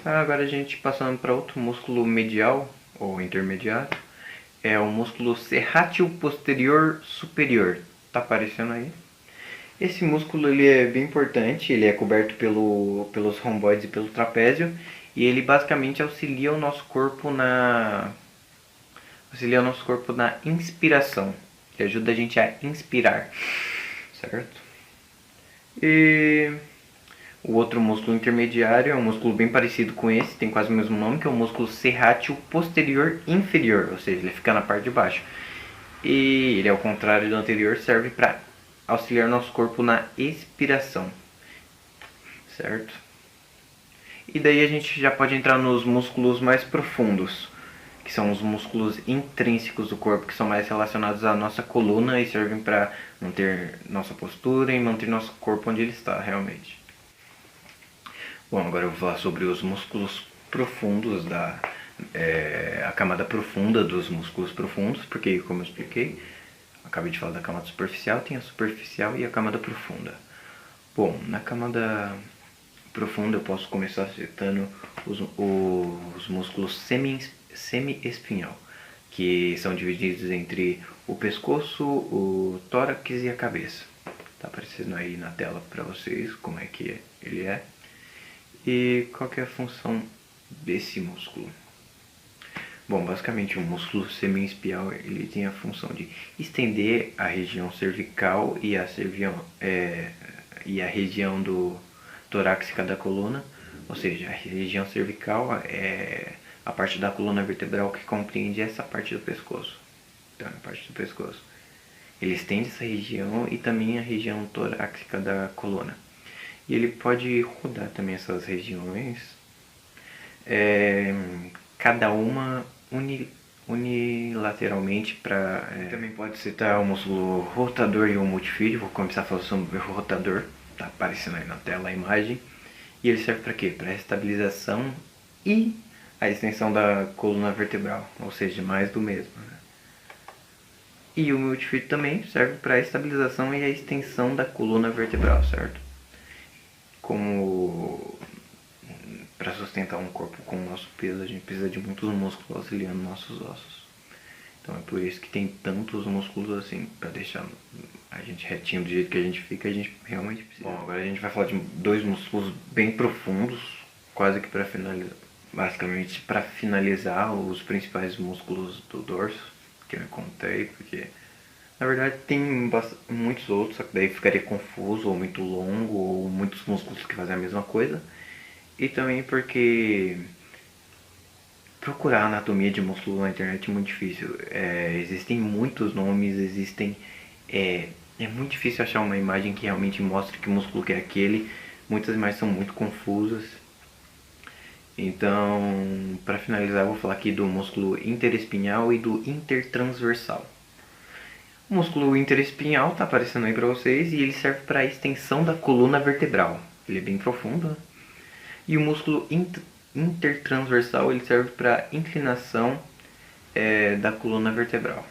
S5: Agora a gente passando para outro músculo medial, ou intermediário. É o músculo serrátil posterior superior. Tá aparecendo aí. Esse músculo ele é bem importante, ele é coberto pelos romboides e pelo trapézio. E ele basicamente auxilia o nosso corpo auxilia o nosso corpo na inspiração, que ajuda a gente a inspirar, certo? E o outro músculo intermediário é um músculo bem parecido com esse, tem quase o mesmo nome, que é o músculo serrátil posterior inferior, ou seja, ele fica na parte de baixo. E ele, ao contrário do anterior, serve para auxiliar nosso corpo na expiração, certo? E daí a gente já pode entrar nos músculos mais profundos, que são os músculos intrínsecos do corpo, que são mais relacionados à nossa coluna e servem para manter nossa postura e manter nosso corpo onde ele está realmente. Bom, agora eu vou falar sobre os músculos profundos, a camada profunda dos músculos profundos, porque, como eu expliquei, acabei de falar da camada superficial, tem a superficial e a camada profunda. Bom, na camada profunda eu posso começar citando os músculos semi-espinhal, que são divididos entre o pescoço, o tórax e a cabeça. Tá aparecendo aí na tela para vocês como é que ele é. E qual que é a função desse músculo? Bom, basicamente o músculo semi-espial ele tem a função de estender a região cervical e a região torácica da coluna, ou seja, a região cervical é a parte da coluna vertebral que compreende essa parte do pescoço. Então, a parte do pescoço. Ele estende essa região e também a região torácica da coluna. E ele pode rodar também essas regiões, cada uma unilateralmente. Também pode citar o músculo rotador e o multifídio. Vou começar falando sobre o rotador, tá aparecendo aí na tela a imagem. E ele serve para quê? Para a estabilização e a extensão da coluna vertebral, ou seja, mais do mesmo. Né? E o multifídio também serve para a estabilização e a extensão da coluna vertebral, certo? Como para sustentar um corpo com o nosso peso, a gente precisa de muitos músculos auxiliando nossos ossos. Então é por isso que tem tantos músculos assim, para deixar a gente retinho do jeito que a gente fica, a gente realmente precisa. Bom, agora a gente vai falar de dois músculos bem profundos, quase que para finalizar. Basicamente para finalizar os principais músculos do dorso, que eu contei, porque na verdade tem muitos outros, só que daí ficaria confuso, ou muito longo, ou muitos músculos que fazem a mesma coisa. E também porque procurar anatomia de músculo na internet é muito difícil. Existem muitos nomes, é muito difícil achar uma imagem que realmente mostre que músculo que é aquele. Muitas imagens são muito confusas. Então, para finalizar, eu vou falar aqui do músculo interespinhal e do intertransversal. O músculo interespinhal está aparecendo aí para vocês e ele serve para a extensão da coluna vertebral. Ele é bem profundo, né? E o músculo intertransversal ele serve para a inclinação da coluna vertebral,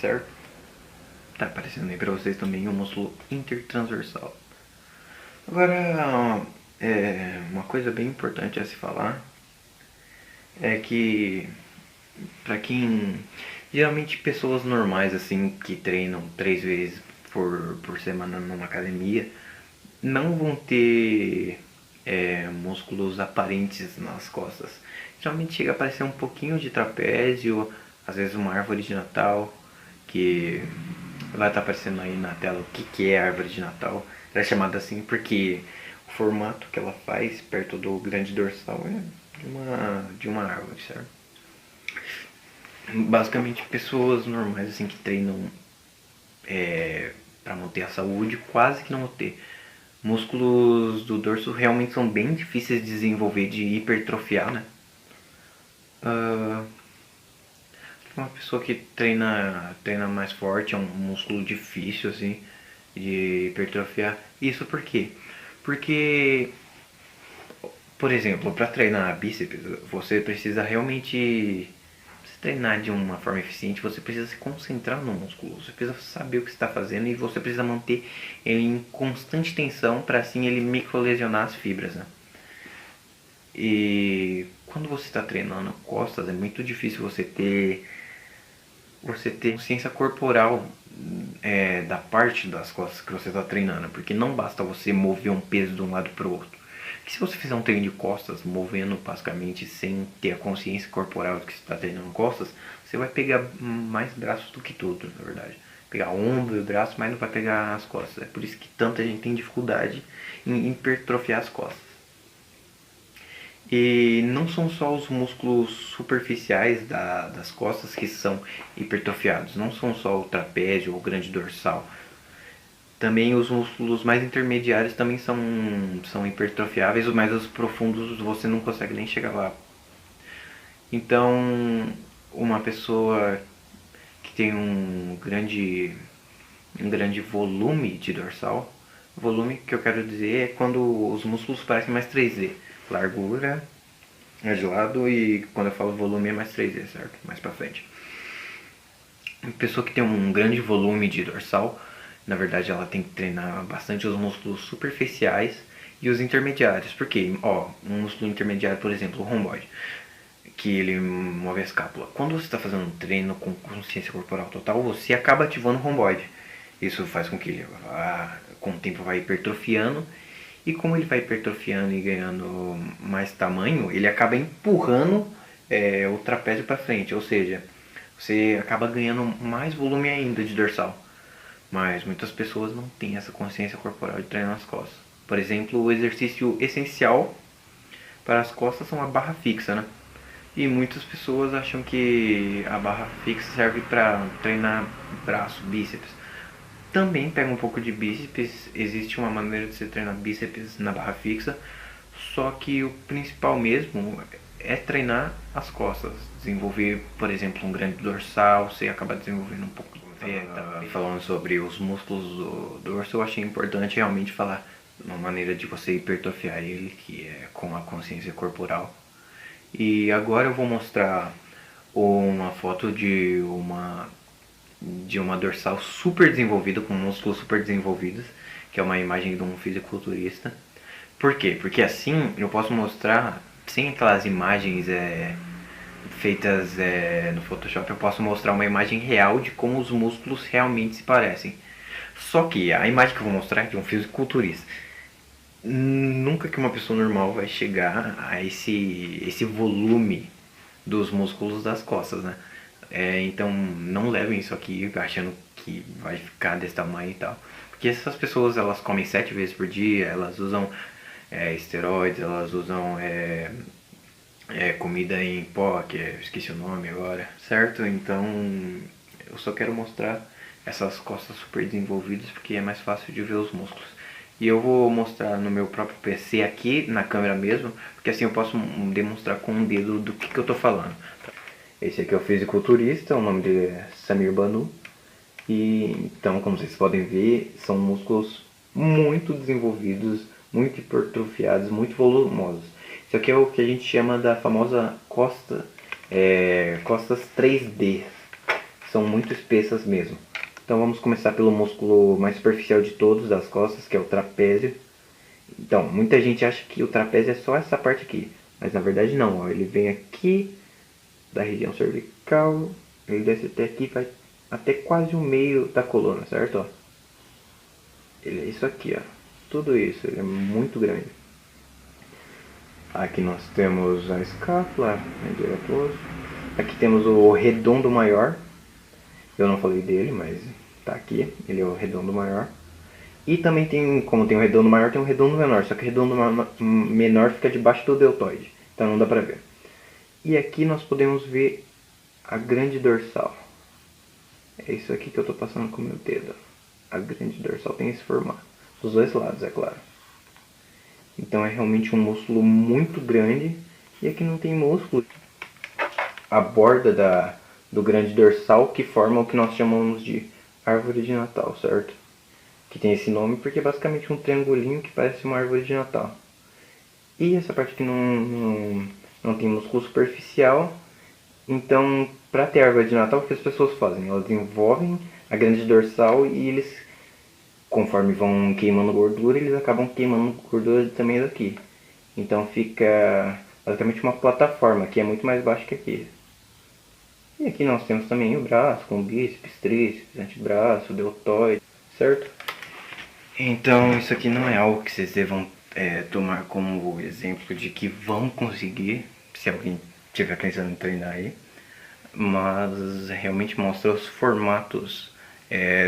S5: certo? Está aparecendo aí para vocês também o músculo intertransversal. Agora, uma coisa bem importante a se falar é que para quem geralmente pessoas normais assim que treinam 3 vezes por semana numa academia não vão ter músculos aparentes nas costas. Geralmente chega a aparecer um pouquinho de trapézio, às vezes uma árvore de Natal, que vai estar aparecendo aí na tela o que é a árvore de Natal. Ela é chamada assim porque o formato que ela faz perto do grande dorsal é de uma árvore, certo? Basicamente pessoas normais assim que treinam para manter a saúde quase que não vão ter. Músculos do dorso realmente são bem difíceis de desenvolver, de hipertrofiar, né? Uma pessoa que treina mais forte é um músculo difícil assim de hipertrofiar. Isso por quê? Porque, por exemplo, para treinar bíceps, você precisa realmente treinar de uma forma eficiente, você precisa se concentrar no músculo, você precisa saber o que está fazendo e você precisa manter ele em constante tensão para assim ele microlesionar as fibras, né? E quando você está treinando costas é muito difícil você ter consciência corporal da parte das costas que você está treinando, porque não basta você mover um peso de um lado para o outro. Que se você fizer um treino de costas, movendo basicamente sem ter a consciência corporal de que você está treinando costas, você vai pegar mais braços do que tudo, na verdade. Pegar ombro e braço, mas não vai pegar as costas. É por isso que tanta gente tem dificuldade em hipertrofiar as costas. E não são só os músculos superficiais das costas que são hipertrofiados, não são só o trapézio ou o grande dorsal. Também os músculos mais intermediários também são hipertrofiáveis, mas os profundos você não consegue nem chegar lá. Então, uma pessoa que tem um grande volume de dorsal, volume que eu quero dizer é quando os músculos parecem mais 3D. Largura é de lado e quando eu falo volume é mais 3D, certo? Mais pra frente. Uma pessoa que tem um grande volume de dorsal, na verdade ela tem que treinar bastante os músculos superficiais e os intermediários. Por quê? Um músculo intermediário, por exemplo, o romboide, que ele move a escápula. Quando você está fazendo um treino com consciência corporal total, você acaba ativando o romboide. Isso faz com que ele, com o tempo, vai hipertrofiando. E como ele vai hipertrofiando e ganhando mais tamanho, ele acaba empurrando o trapézio para frente. Ou seja, você acaba ganhando mais volume ainda de dorsal. Mas muitas pessoas não têm essa consciência corporal de treinar as costas. Por exemplo, o exercício essencial para as costas são a barra fixa, né? E muitas pessoas acham que a barra fixa serve para treinar braço, bíceps. Também pega um pouco de bíceps, existe uma maneira de você treinar bíceps na barra fixa, só que o principal mesmo é treinar as costas, desenvolver, por exemplo, um grande dorsal, você acaba desenvolvendo um pouco. Falando sobre os músculos do dorso, eu achei importante realmente falar uma maneira de você hipertrofiar ele, que é com a consciência corporal. E agora eu vou mostrar uma foto de uma dorsal super desenvolvida, com músculos super desenvolvidos, que é uma imagem de um fisiculturista. Por quê? Porque assim eu posso mostrar, sem aquelas imagens feitas no Photoshop, eu posso mostrar uma imagem real de como os músculos realmente se parecem. Só que a imagem que eu vou mostrar é de um fisiculturista. Nunca que uma pessoa normal vai chegar a esse volume dos músculos das costas, né? Então não levem isso aqui achando que vai ficar desse tamanho e tal. Porque essas pessoas, elas comem 7 vezes por dia, elas usam esteroides, elas usam comida em pó, que eu esqueci o nome agora, certo? Então eu só quero mostrar essas costas super desenvolvidas porque é mais fácil de ver os músculos. E eu vou mostrar no meu próprio PC aqui, na câmera mesmo, porque assim eu posso demonstrar com o dedo do que eu tô falando. Esse aqui é o fisiculturista, o nome dele é Samir Banu. E então, como vocês podem ver, são músculos muito desenvolvidos, muito hipertrofiados, muito volumosos. Isso aqui é o que a gente chama da famosa costas 3D. São muito espessas mesmo. Então vamos começar pelo músculo mais superficial de todos das costas, que é o trapézio. Então, muita gente acha que o trapézio é só essa parte aqui, mas na verdade não, ó. Ele vem aqui da região cervical, ele desce até aqui, vai até quase o meio da coluna, certo? Ó. Ele é isso aqui, ó. Tudo isso, ele é muito grande. Aqui nós temos a escápula, aqui temos o redondo maior. Eu não falei dele, mas tá aqui. Ele é o redondo maior. E também tem, como tem um redondo maior, tem um redondo menor. Só que o redondo menor fica debaixo do deltoide. Então não dá pra ver. E aqui nós podemos ver a grande dorsal. É isso aqui que eu tô passando com o meu dedo. A grande dorsal tem esse formato. Dos dois lados, é claro. Então é realmente um músculo muito grande. E aqui não tem músculo. A borda do grande dorsal que forma o que nós chamamos de árvore de Natal, certo? Que tem esse nome porque é basicamente um triangulinho que parece uma árvore de Natal. E essa parte que não tem músculo superficial. Então, para ter árvore de Natal, o que as pessoas fazem? Elas desenvolvem a grande dorsal e eles, conforme vão queimando gordura, eles acabam queimando gordura também daqui. Então fica basicamente uma plataforma que é muito mais baixa que aqui. E aqui nós temos também o braço, com bíceps, tríceps, antebraço, deltoide, certo? Então isso aqui não é algo que vocês devam tomar como exemplo de que vão conseguir, se alguém estiver pensando em treinar aí, mas realmente mostra os formatos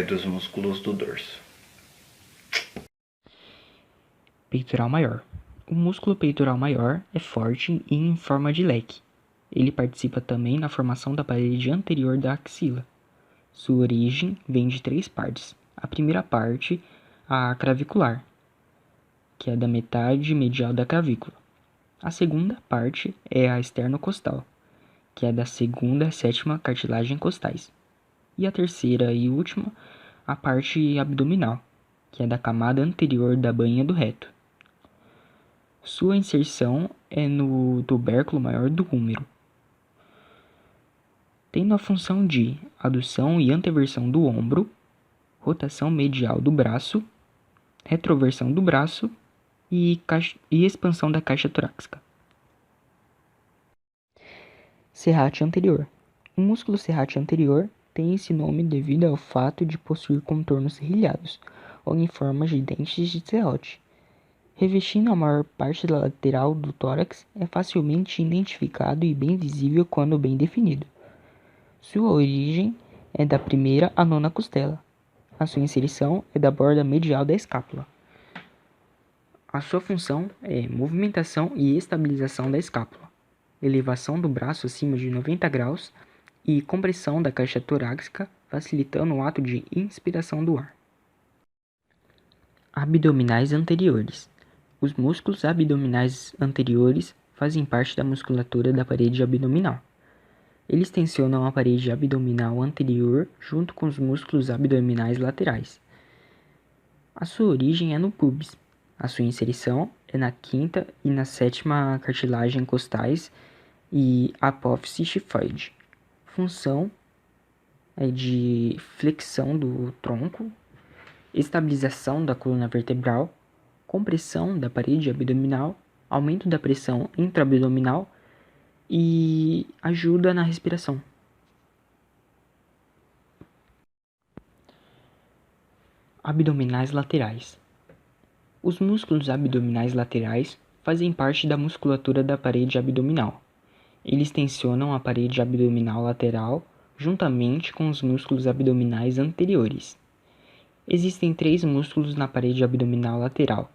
S5: dos músculos do dorso.
S1: Peitoral maior. O músculo peitoral maior é forte e em forma de leque. Ele participa também na formação da parede anterior da axila. Sua origem vem de 3 partes. A primeira parte, a clavicular, que é da metade medial da clavícula. A segunda parte é a esternocostal, que é da segunda a sétima cartilagem costais. E a terceira e última, a parte abdominal, que é da camada anterior da bainha do reto. Sua inserção é no tubérculo maior do úmero, tendo a função de adução e anteversão do ombro, rotação medial do braço, retroversão do braço e expansão da caixa torácica. Serrátil anterior. O músculo serrátil anterior tem esse nome devido ao fato de possuir contornos serrilhados ou em forma de dentes de serrote. Revestindo a maior parte da lateral do tórax, é facilmente identificado e bem visível quando bem definido. Sua origem é da primeira à nona costela. A sua inserção é da borda medial da escápula. A sua função é movimentação e estabilização da escápula, elevação do braço acima de 90 graus e compressão da caixa torácica, facilitando o ato de inspiração do ar. Abdominais anteriores. Os músculos abdominais anteriores fazem parte da musculatura da parede abdominal. Eles tensionam a parede abdominal anterior junto com os músculos abdominais laterais. A sua origem é no pubis. A sua inserção é na quinta e na sétima cartilagem costais e apófise xifoide. Função é de flexão do tronco, estabilização da coluna vertebral, compressão da parede abdominal, aumento da pressão intraabdominal e ajuda na respiração. Abdominais laterais. Os músculos abdominais laterais fazem parte da musculatura da parede abdominal. Eles tensionam a parede abdominal lateral juntamente com os músculos abdominais anteriores. Existem 3 músculos na parede abdominal lateral,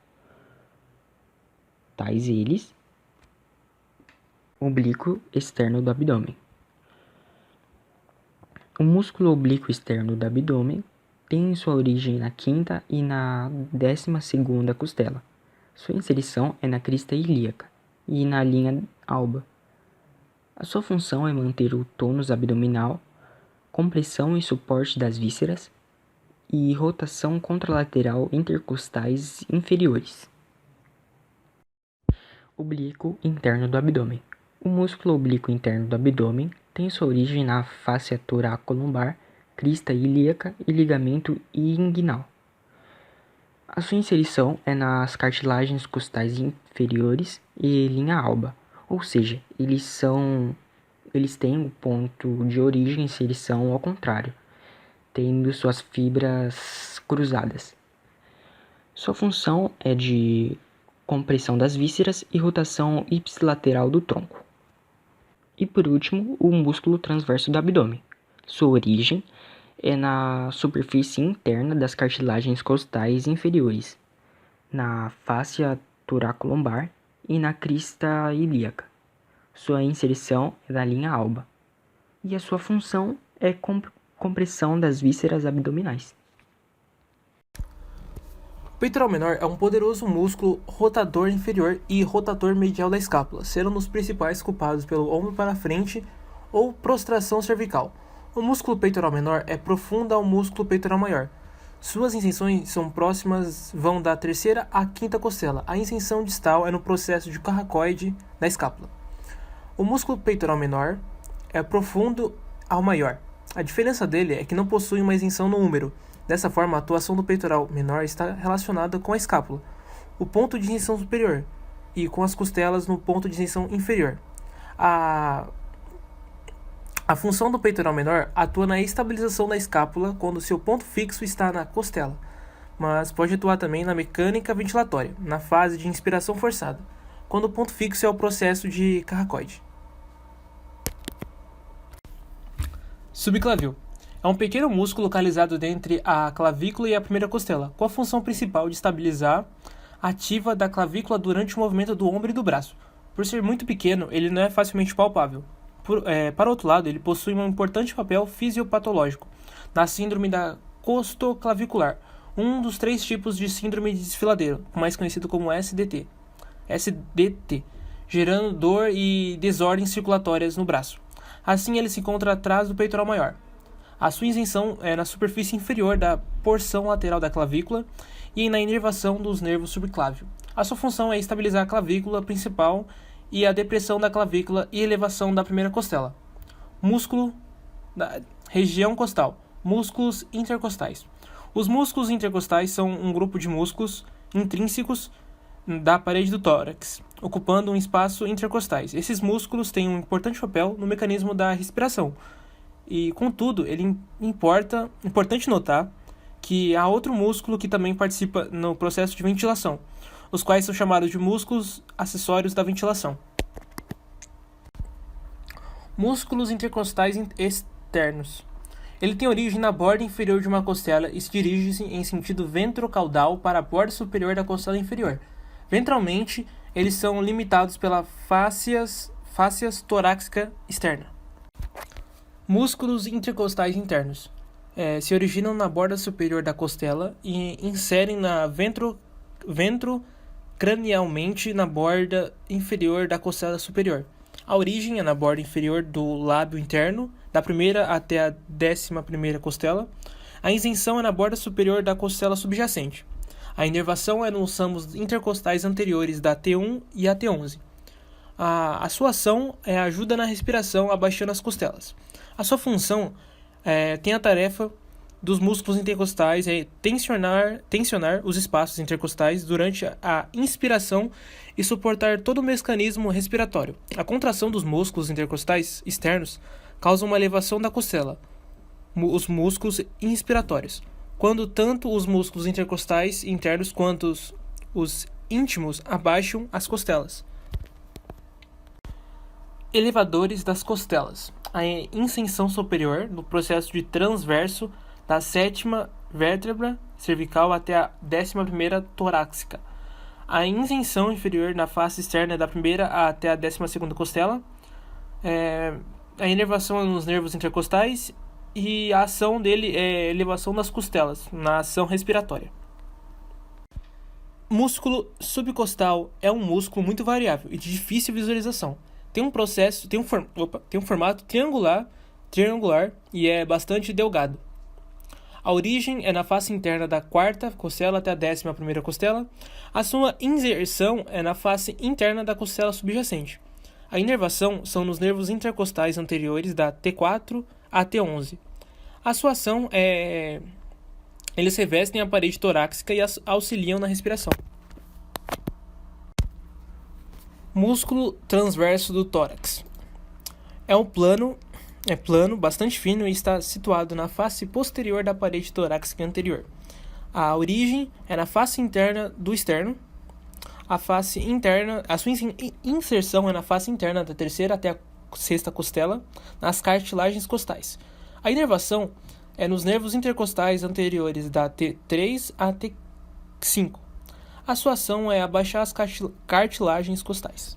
S1: tais eles: oblíquo externo do abdômen. O músculo oblíquo externo do abdômen tem sua origem na quinta e na 12ª costela. Sua inserção é na crista ilíaca e na linha alba. A sua função é manter o tônus abdominal, compressão e suporte das vísceras e rotação contralateral intercostais inferiores. Oblíquo interno do abdômen. O músculo oblíquo interno do abdômen tem sua origem na fáscia toracolombar, crista ilíaca e ligamento inguinal. A sua inserção é nas cartilagens costais inferiores e linha alba, ou seja, eles têm o ponto de origem e inserção ao contrário, tendo suas fibras cruzadas. Sua função é de compressão das vísceras e rotação ipsilateral do tronco. E por último, o músculo transverso do abdômen. Sua origem é na superfície interna das cartilagens costais inferiores, na fáscia toracolombar e na crista ilíaca. Sua inserção é da linha alba. E a sua função é compressão das vísceras abdominais.
S6: O peitoral menor é um poderoso músculo rotador inferior e rotador medial da escápula, sendo um dos principais culpados pelo ombro para frente ou prostração cervical. O músculo peitoral menor é profundo ao músculo peitoral maior. Suas inserções são próximas, vão da 3ª à 5ª costela. A inserção distal é no processo de carracoide da escápula. O músculo peitoral menor é profundo ao maior. A diferença dele é que não possui uma isenção no úmero. Dessa forma, a atuação do peitoral menor está relacionada com a escápula, o ponto de isenção superior, e com as costelas no ponto de isenção inferior. A função do peitoral menor atua na estabilização da escápula quando seu ponto fixo está na costela, mas pode atuar também na mecânica ventilatória, na fase de inspiração forçada, quando o ponto fixo é o processo de carracoide. Subclavil. É um pequeno músculo localizado entre a clavícula e a primeira costela, com a função principal de estabilizar a ativa da clavícula durante o movimento do ombro e do braço. Por ser muito pequeno, ele não é facilmente palpável. Para outro lado, ele possui um importante papel fisiopatológico na síndrome da costoclavicular, um dos 3 tipos de síndrome de desfiladeiro, mais conhecido como SDT, gerando dor e desordens circulatórias no braço. Assim, ele se encontra atrás do peitoral maior. A sua isenção é na superfície inferior da porção lateral da clavícula e na inervação dos nervos subclávio. A sua função é estabilizar a clavícula principal e a depressão da clavícula e elevação da primeira costela. Músculo da região costal. Músculos intercostais. Os músculos intercostais são um grupo de músculos intrínsecos da parede do tórax, ocupando um espaço intercostais. Esses músculos têm um importante papel no mecanismo da respiração. E, contudo, importante notar que há outro músculo que também participa no processo de ventilação, os quais são chamados de músculos acessórios da ventilação. Músculos intercostais externos. Ele tem origem na borda inferior de uma costela e se dirige em sentido ventrocaudal para a borda superior da costela inferior. Ventralmente, eles são limitados pela fáscias torácica externa. Músculos intercostais internos. Se originam na borda superior da costela e inserem ventrocranialmente na borda inferior da costela superior. A origem é na borda inferior do lábio interno, da primeira até a 11ª costela. A isenção é na borda superior da costela subjacente. A inervação é nos ramos intercostais anteriores da T1 e a T11. A sua ação é a ajuda na respiração abaixando as costelas. A sua função tem a tarefa dos músculos intercostais é tensionar os espaços intercostais durante a inspiração e suportar todo o mecanismo respiratório. A contração dos músculos intercostais externos causa uma elevação da costela, os músculos inspiratórios, quando tanto os músculos intercostais internos quanto os íntimos abaixam as costelas. Elevadores das costelas. A inserção superior no processo de transverso da 7ª vértebra cervical até a 11ª torácica. A isenção inferior na face externa da primeira até a 12ª costela. A inervação é nos nervos intercostais e a ação dele é elevação das costelas, na ação respiratória. Músculo subcostal é um músculo muito variável e de difícil visualização. Tem um formato triangular e é bastante delgado. A origem é na face interna da 4ª costela até a 11ª costela. A sua inserção é na face interna da costela subjacente. A inervação são nos nervos intercostais anteriores da T4 a T11. A sua ação é... Eles revestem a parede torácica e auxiliam na respiração. Músculo transverso do tórax. É plano, bastante fino e está situado na face posterior da parede torácica anterior. A origem é na face interna do externo. A sua inserção é na face interna da 3ª até a 6ª costela, nas cartilagens costais. A inervação é nos nervos intercostais anteriores da T3 a T5. A sua ação é abaixar as cartilagens costais.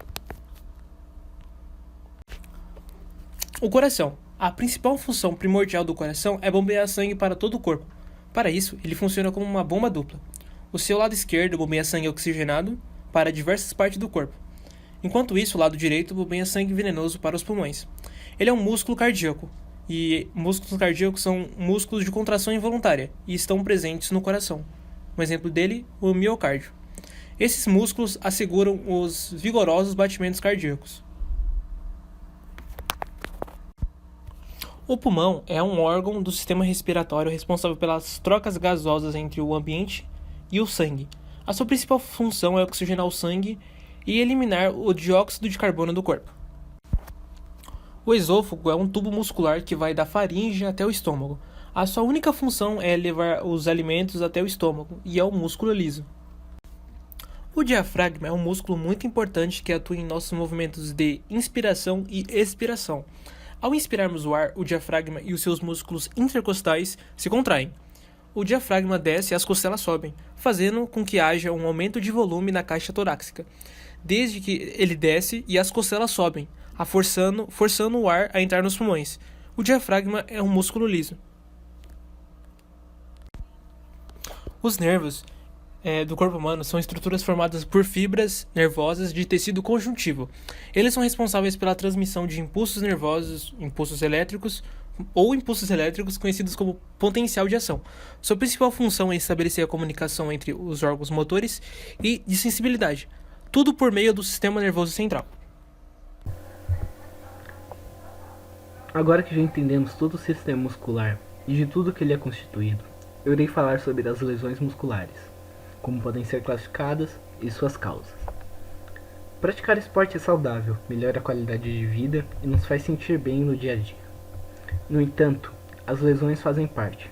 S6: O coração. A principal função primordial do coração é bombear sangue para todo o corpo. Para isso, ele funciona como uma bomba dupla. O seu lado esquerdo bombeia sangue oxigenado para diversas partes do corpo. Enquanto isso, o lado direito bombeia sangue venenoso para os pulmões. Ele é um músculo cardíaco, e músculos cardíacos são músculos de contração involuntária e estão presentes no coração. Um exemplo dele, o miocárdio. Esses músculos asseguram os vigorosos batimentos cardíacos. O pulmão é um órgão do sistema respiratório responsável pelas trocas gasosas entre o ambiente e o sangue. A sua principal função é oxigenar o sangue e eliminar o dióxido de carbono do corpo. O esôfago é um tubo muscular que vai da faringe até o estômago. A sua única função é levar os alimentos até o estômago, e é o músculo liso. O diafragma é um músculo muito importante que atua em nossos movimentos de inspiração e expiração. Ao inspirarmos o ar, o diafragma e os seus músculos intercostais se contraem. O diafragma desce e as costelas sobem, fazendo com que haja um aumento de volume na caixa torácica, desde que ele desce e as costelas sobem, forçando o ar a entrar nos pulmões. O diafragma é um músculo liso. Os nervos do corpo humano são estruturas formadas por fibras nervosas de tecido conjuntivo. Eles são responsáveis pela transmissão de impulsos nervosos, impulsos elétricos conhecidos como potencial de ação. Sua principal função é estabelecer a comunicação entre os órgãos motores e de sensibilidade, tudo por meio do sistema nervoso central.
S1: Agora que já entendemos todo o sistema muscular e de tudo que ele é constituído, eu irei falar sobre as lesões musculares, como podem ser classificadas e suas causas. Praticar esporte é saudável, melhora a qualidade de vida e nos faz sentir bem no dia a dia. No entanto, as lesões fazem parte.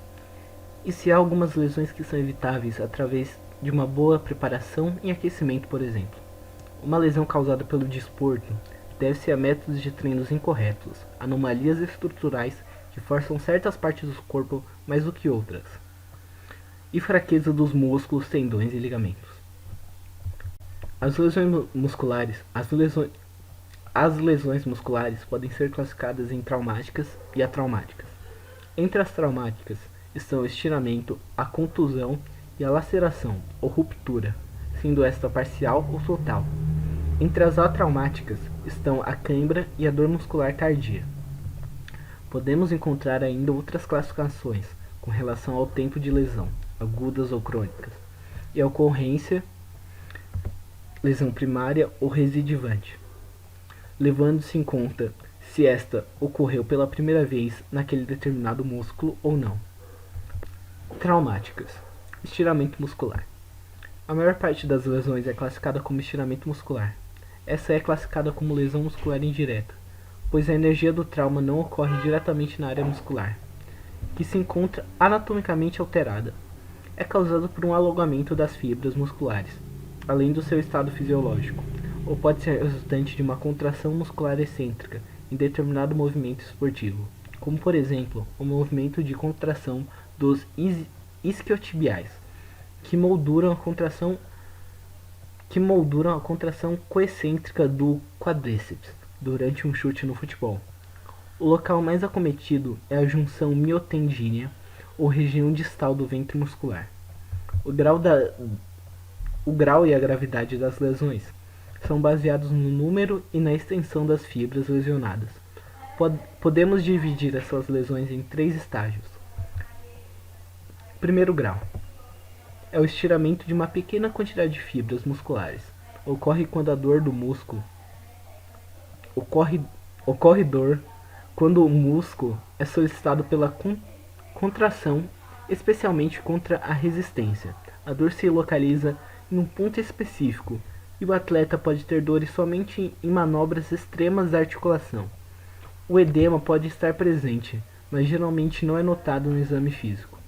S1: E se há algumas lesões que são evitáveis através de uma boa preparação e aquecimento, por exemplo. Uma lesão causada pelo desporto deve-se a métodos de treinos incorretos, anomalias estruturais que forçam certas partes do corpo mais do que outras, e fraqueza dos músculos, tendões e ligamentos. As lesões musculares podem ser classificadas em traumáticas e atraumáticas. Entre as traumáticas estão o estiramento, a contusão e a laceração ou ruptura, sendo esta parcial ou total. Entre as atraumáticas estão a cãibra e a dor muscular tardia. Podemos encontrar ainda outras classificações com relação ao tempo de lesão, agudas ou crônicas, e a ocorrência, lesão primária ou recidivante, levando-se em conta se esta ocorreu pela primeira vez naquele determinado músculo ou não. Traumáticas. Estiramento muscular. A maior parte das lesões é classificada como estiramento muscular. Essa é classificada como lesão muscular indireta, pois a energia do trauma não ocorre diretamente na área muscular, que se encontra anatomicamente alterada. É causado por um alongamento das fibras musculares, além do seu estado fisiológico, ou pode ser resultante de uma contração muscular excêntrica em determinado movimento esportivo, como por exemplo o movimento de contração dos isquiotibiais, que molduram a contração coexcêntrica do quadríceps durante um chute no futebol. O local mais acometido é a junção miotendínea ou região distal do ventre muscular. O grau e a gravidade das lesões são baseados no número e na extensão das fibras lesionadas. Podemos dividir essas lesões em 3 estágios. Primeiro grau é o estiramento de uma pequena quantidade de fibras musculares. Ocorre quando a dor do músculo ocorre dor quando o músculo é solicitado pela contração, especialmente contra a resistência. A dor se localiza em um ponto específico e o atleta pode ter dores somente em manobras extremas da articulação. O edema pode estar presente, mas geralmente não é notado no exame físico.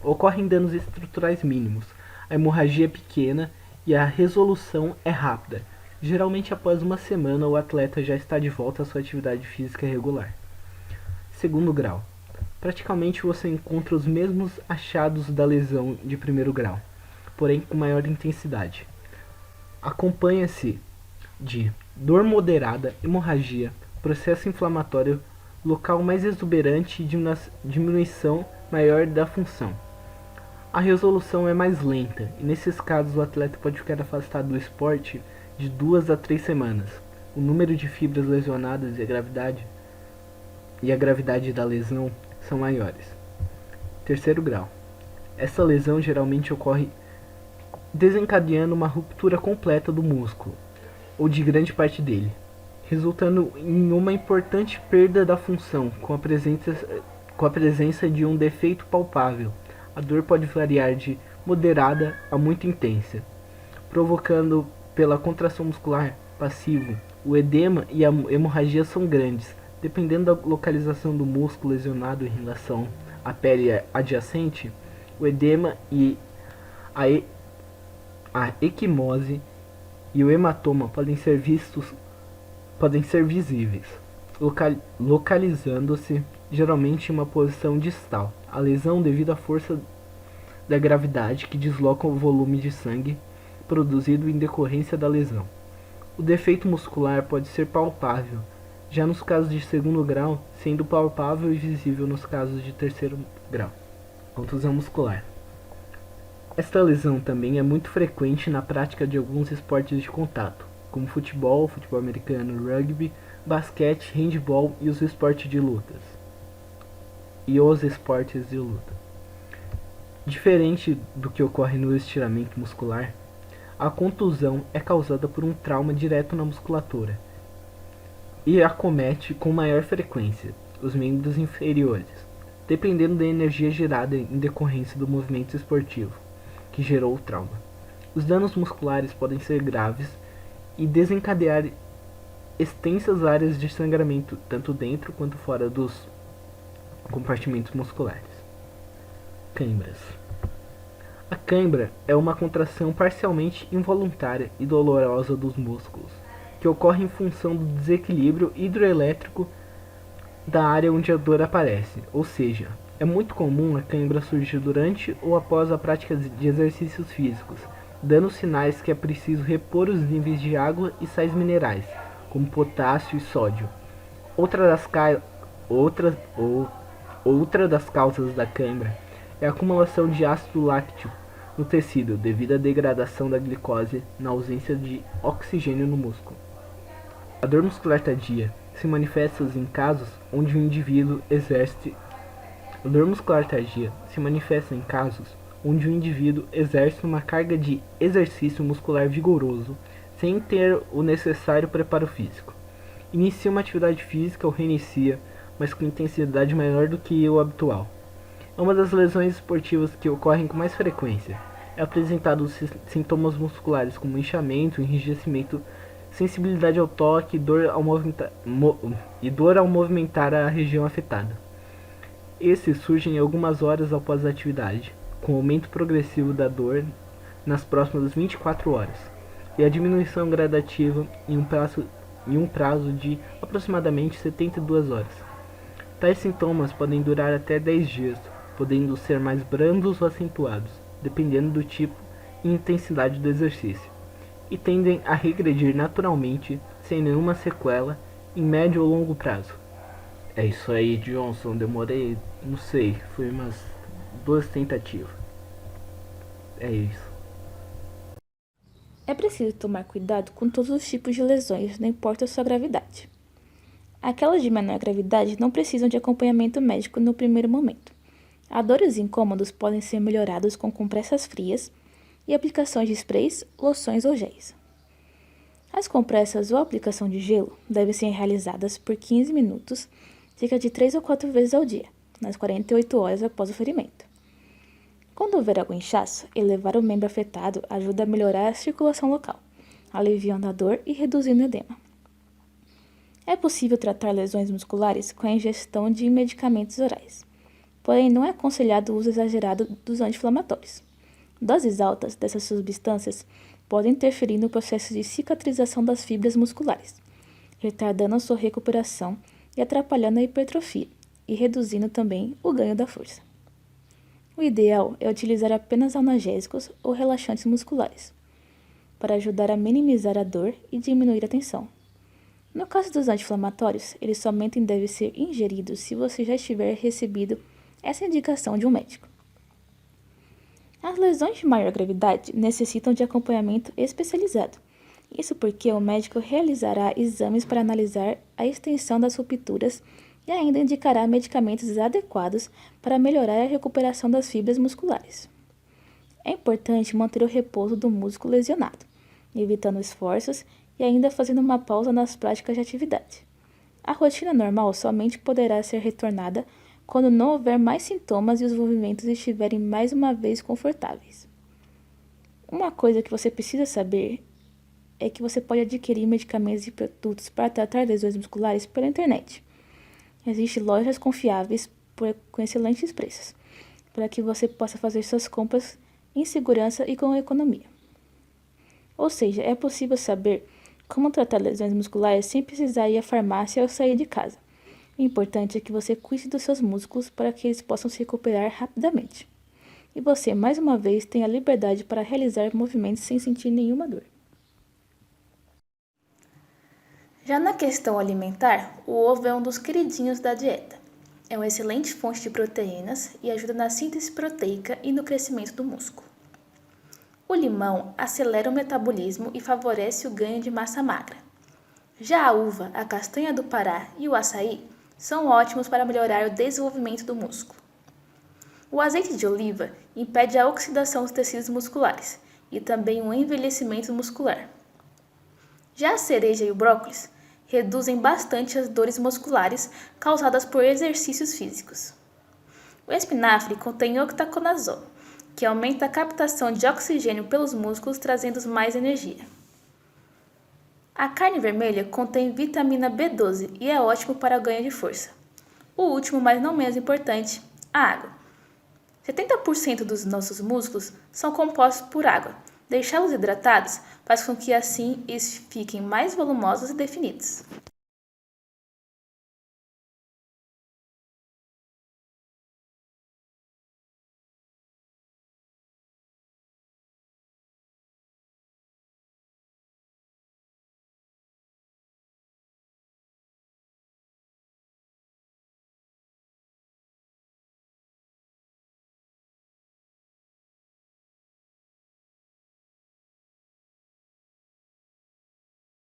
S1: Ocorrem danos estruturais mínimos, a hemorragia é pequena e a resolução é rápida. Geralmente após uma semana o atleta já está de volta à sua atividade física regular. Segundo grau. Praticamente você encontra os mesmos achados da lesão de primeiro grau, porém com maior intensidade. Acompanha-se de dor moderada, hemorragia, processo inflamatório, local mais exuberante e diminuição maior da função. A resolução é mais lenta e nesses casos o atleta pode ficar afastado do esporte de 2 a 3 semanas. O número de fibras lesionadas e a gravidade da lesão são maiores. Terceiro grau. Essa lesão geralmente ocorre desencadeando uma ruptura completa do músculo, ou de grande parte dele, resultando em uma importante perda da função, com a presença de um defeito palpável. A dor pode variar de moderada a muito intensa, provocando pela contração muscular passivo. O edema e a hemorragia são grandes, dependendo da localização do músculo lesionado em relação
S7: a pele adjacente, o edema e a equimose e o hematoma podem ser visíveis, localizando-se geralmente em uma posição distal. A lesão devido à força da gravidade que desloca o volume de sangue produzido em decorrência da lesão. O defeito muscular pode ser palpável, já nos casos de segundo grau, sendo palpável e visível nos casos de terceiro grau. Contusão muscular. Esta lesão também é muito frequente na prática de alguns esportes de contato, como futebol, futebol americano, rugby, basquete, handebol e os esportes de luta. Diferente do que ocorre no estiramento muscular, a contusão é causada por um trauma direto na musculatura e acomete com maior frequência os membros inferiores, dependendo da energia gerada em decorrência do movimento esportivo que gerou o trauma. Os danos musculares podem ser graves e desencadear extensas áreas de sangramento, tanto dentro quanto fora dos compartimentos musculares. Câimbras. A cãibra é uma contração parcialmente involuntária e dolorosa dos músculos, que ocorre em função do desequilíbrio hidroelétrico da área onde a dor aparece, ou seja, é muito comum a cãibra surgir durante ou após a prática de exercícios físicos, dando sinais que é preciso repor os níveis de água e sais minerais, como potássio e sódio. Outra das causas da cãibra é a acumulação de ácido láctico no tecido devido à degradação da glicose na ausência de oxigênio no músculo. A dor muscular tardia se manifesta em casos onde o indivíduo exerce uma carga de exercício muscular vigoroso sem ter o necessário preparo físico. Inicia uma atividade física ou reinicia, mas com intensidade maior do que o habitual. É uma das lesões esportivas que ocorrem com mais frequência. É apresentado sintomas musculares como inchamento, enrijecimento, sensibilidade ao toque e dor ao movimentar a região afetada. Esses surgem algumas horas após a atividade, com aumento progressivo da dor nas próximas 24 horas, e a diminuição gradativa em um prazo de aproximadamente 72 horas. Tais sintomas podem durar até 10 dias, podendo ser mais brandos ou acentuados, dependendo do tipo e intensidade do exercício, e tendem a regredir naturalmente, sem nenhuma sequela, em médio ou longo prazo. É isso aí, Johnson. Demorei, não sei, foi umas 2 tentativas. É isso.
S8: É preciso tomar cuidado com todos os tipos de lesões, não importa a sua gravidade. Aquelas de menor gravidade não precisam de acompanhamento médico no primeiro momento. A dor e os incômodos podem ser melhorados com compressas frias e aplicações de sprays, loções ou géis. As compressas ou aplicação de gelo devem ser realizadas por 15 minutos, cerca de 3 ou 4 vezes ao dia, nas 48 horas após o ferimento. Quando houver algum inchaço, elevar o membro afetado ajuda a melhorar a circulação local, aliviando a dor e reduzindo o edema. É possível tratar lesões musculares com a ingestão de medicamentos orais, porém não é aconselhado o uso exagerado dos anti-inflamatórios. Doses altas dessas substâncias podem interferir no processo de cicatrização das fibras musculares, retardando a sua recuperação e atrapalhando a hipertrofia, e reduzindo também o ganho da força. O ideal é utilizar apenas analgésicos ou relaxantes musculares, para ajudar a minimizar a dor e diminuir a tensão. No caso dos anti-inflamatórios, eles somente devem ser ingeridos se você já tiver recebido essa indicação de um médico. As lesões de maior gravidade necessitam de acompanhamento especializado. Isso porque o médico realizará exames para analisar a extensão das rupturas e ainda indicará medicamentos adequados para melhorar a recuperação das fibras musculares. É importante manter o repouso do músculo lesionado, evitando esforços e ainda fazendo uma pausa nas práticas de atividade. A rotina normal somente poderá ser retornada quando não houver mais sintomas e os movimentos estiverem mais uma vez confortáveis. Uma coisa que você precisa saber é que você pode adquirir medicamentos e produtos para tratar lesões musculares pela internet. Existem lojas confiáveis com excelentes preços, para que você possa fazer suas compras em segurança e com economia. Ou seja, é possível saber como tratar lesões musculares sem precisar ir à farmácia ou sair de casa. O importante é que você cuide dos seus músculos para que eles possam se recuperar rapidamente. E você, mais uma vez, tenha liberdade para realizar movimentos sem sentir nenhuma dor. Já na questão alimentar, o ovo é um dos queridinhos da dieta. É uma excelente fonte de proteínas e ajuda na síntese proteica e no crescimento do músculo. O limão acelera o metabolismo e favorece o ganho de massa magra. Já a uva, a castanha do Pará e o açaí são ótimos para melhorar o desenvolvimento do músculo. O azeite de oliva impede a oxidação dos tecidos musculares e também o envelhecimento muscular. Já a cereja e o brócolis reduzem bastante as dores musculares causadas por exercícios físicos. O espinafre contém octaconazol, que aumenta a captação de oxigênio pelos músculos, trazendo mais energia. A carne vermelha contém vitamina B12 e é ótimo para o ganho de força. O último, mas não menos importante, a água. 70% dos nossos músculos são compostos por água. Deixá-los hidratados faz com que assim eles fiquem mais volumosos e definidos.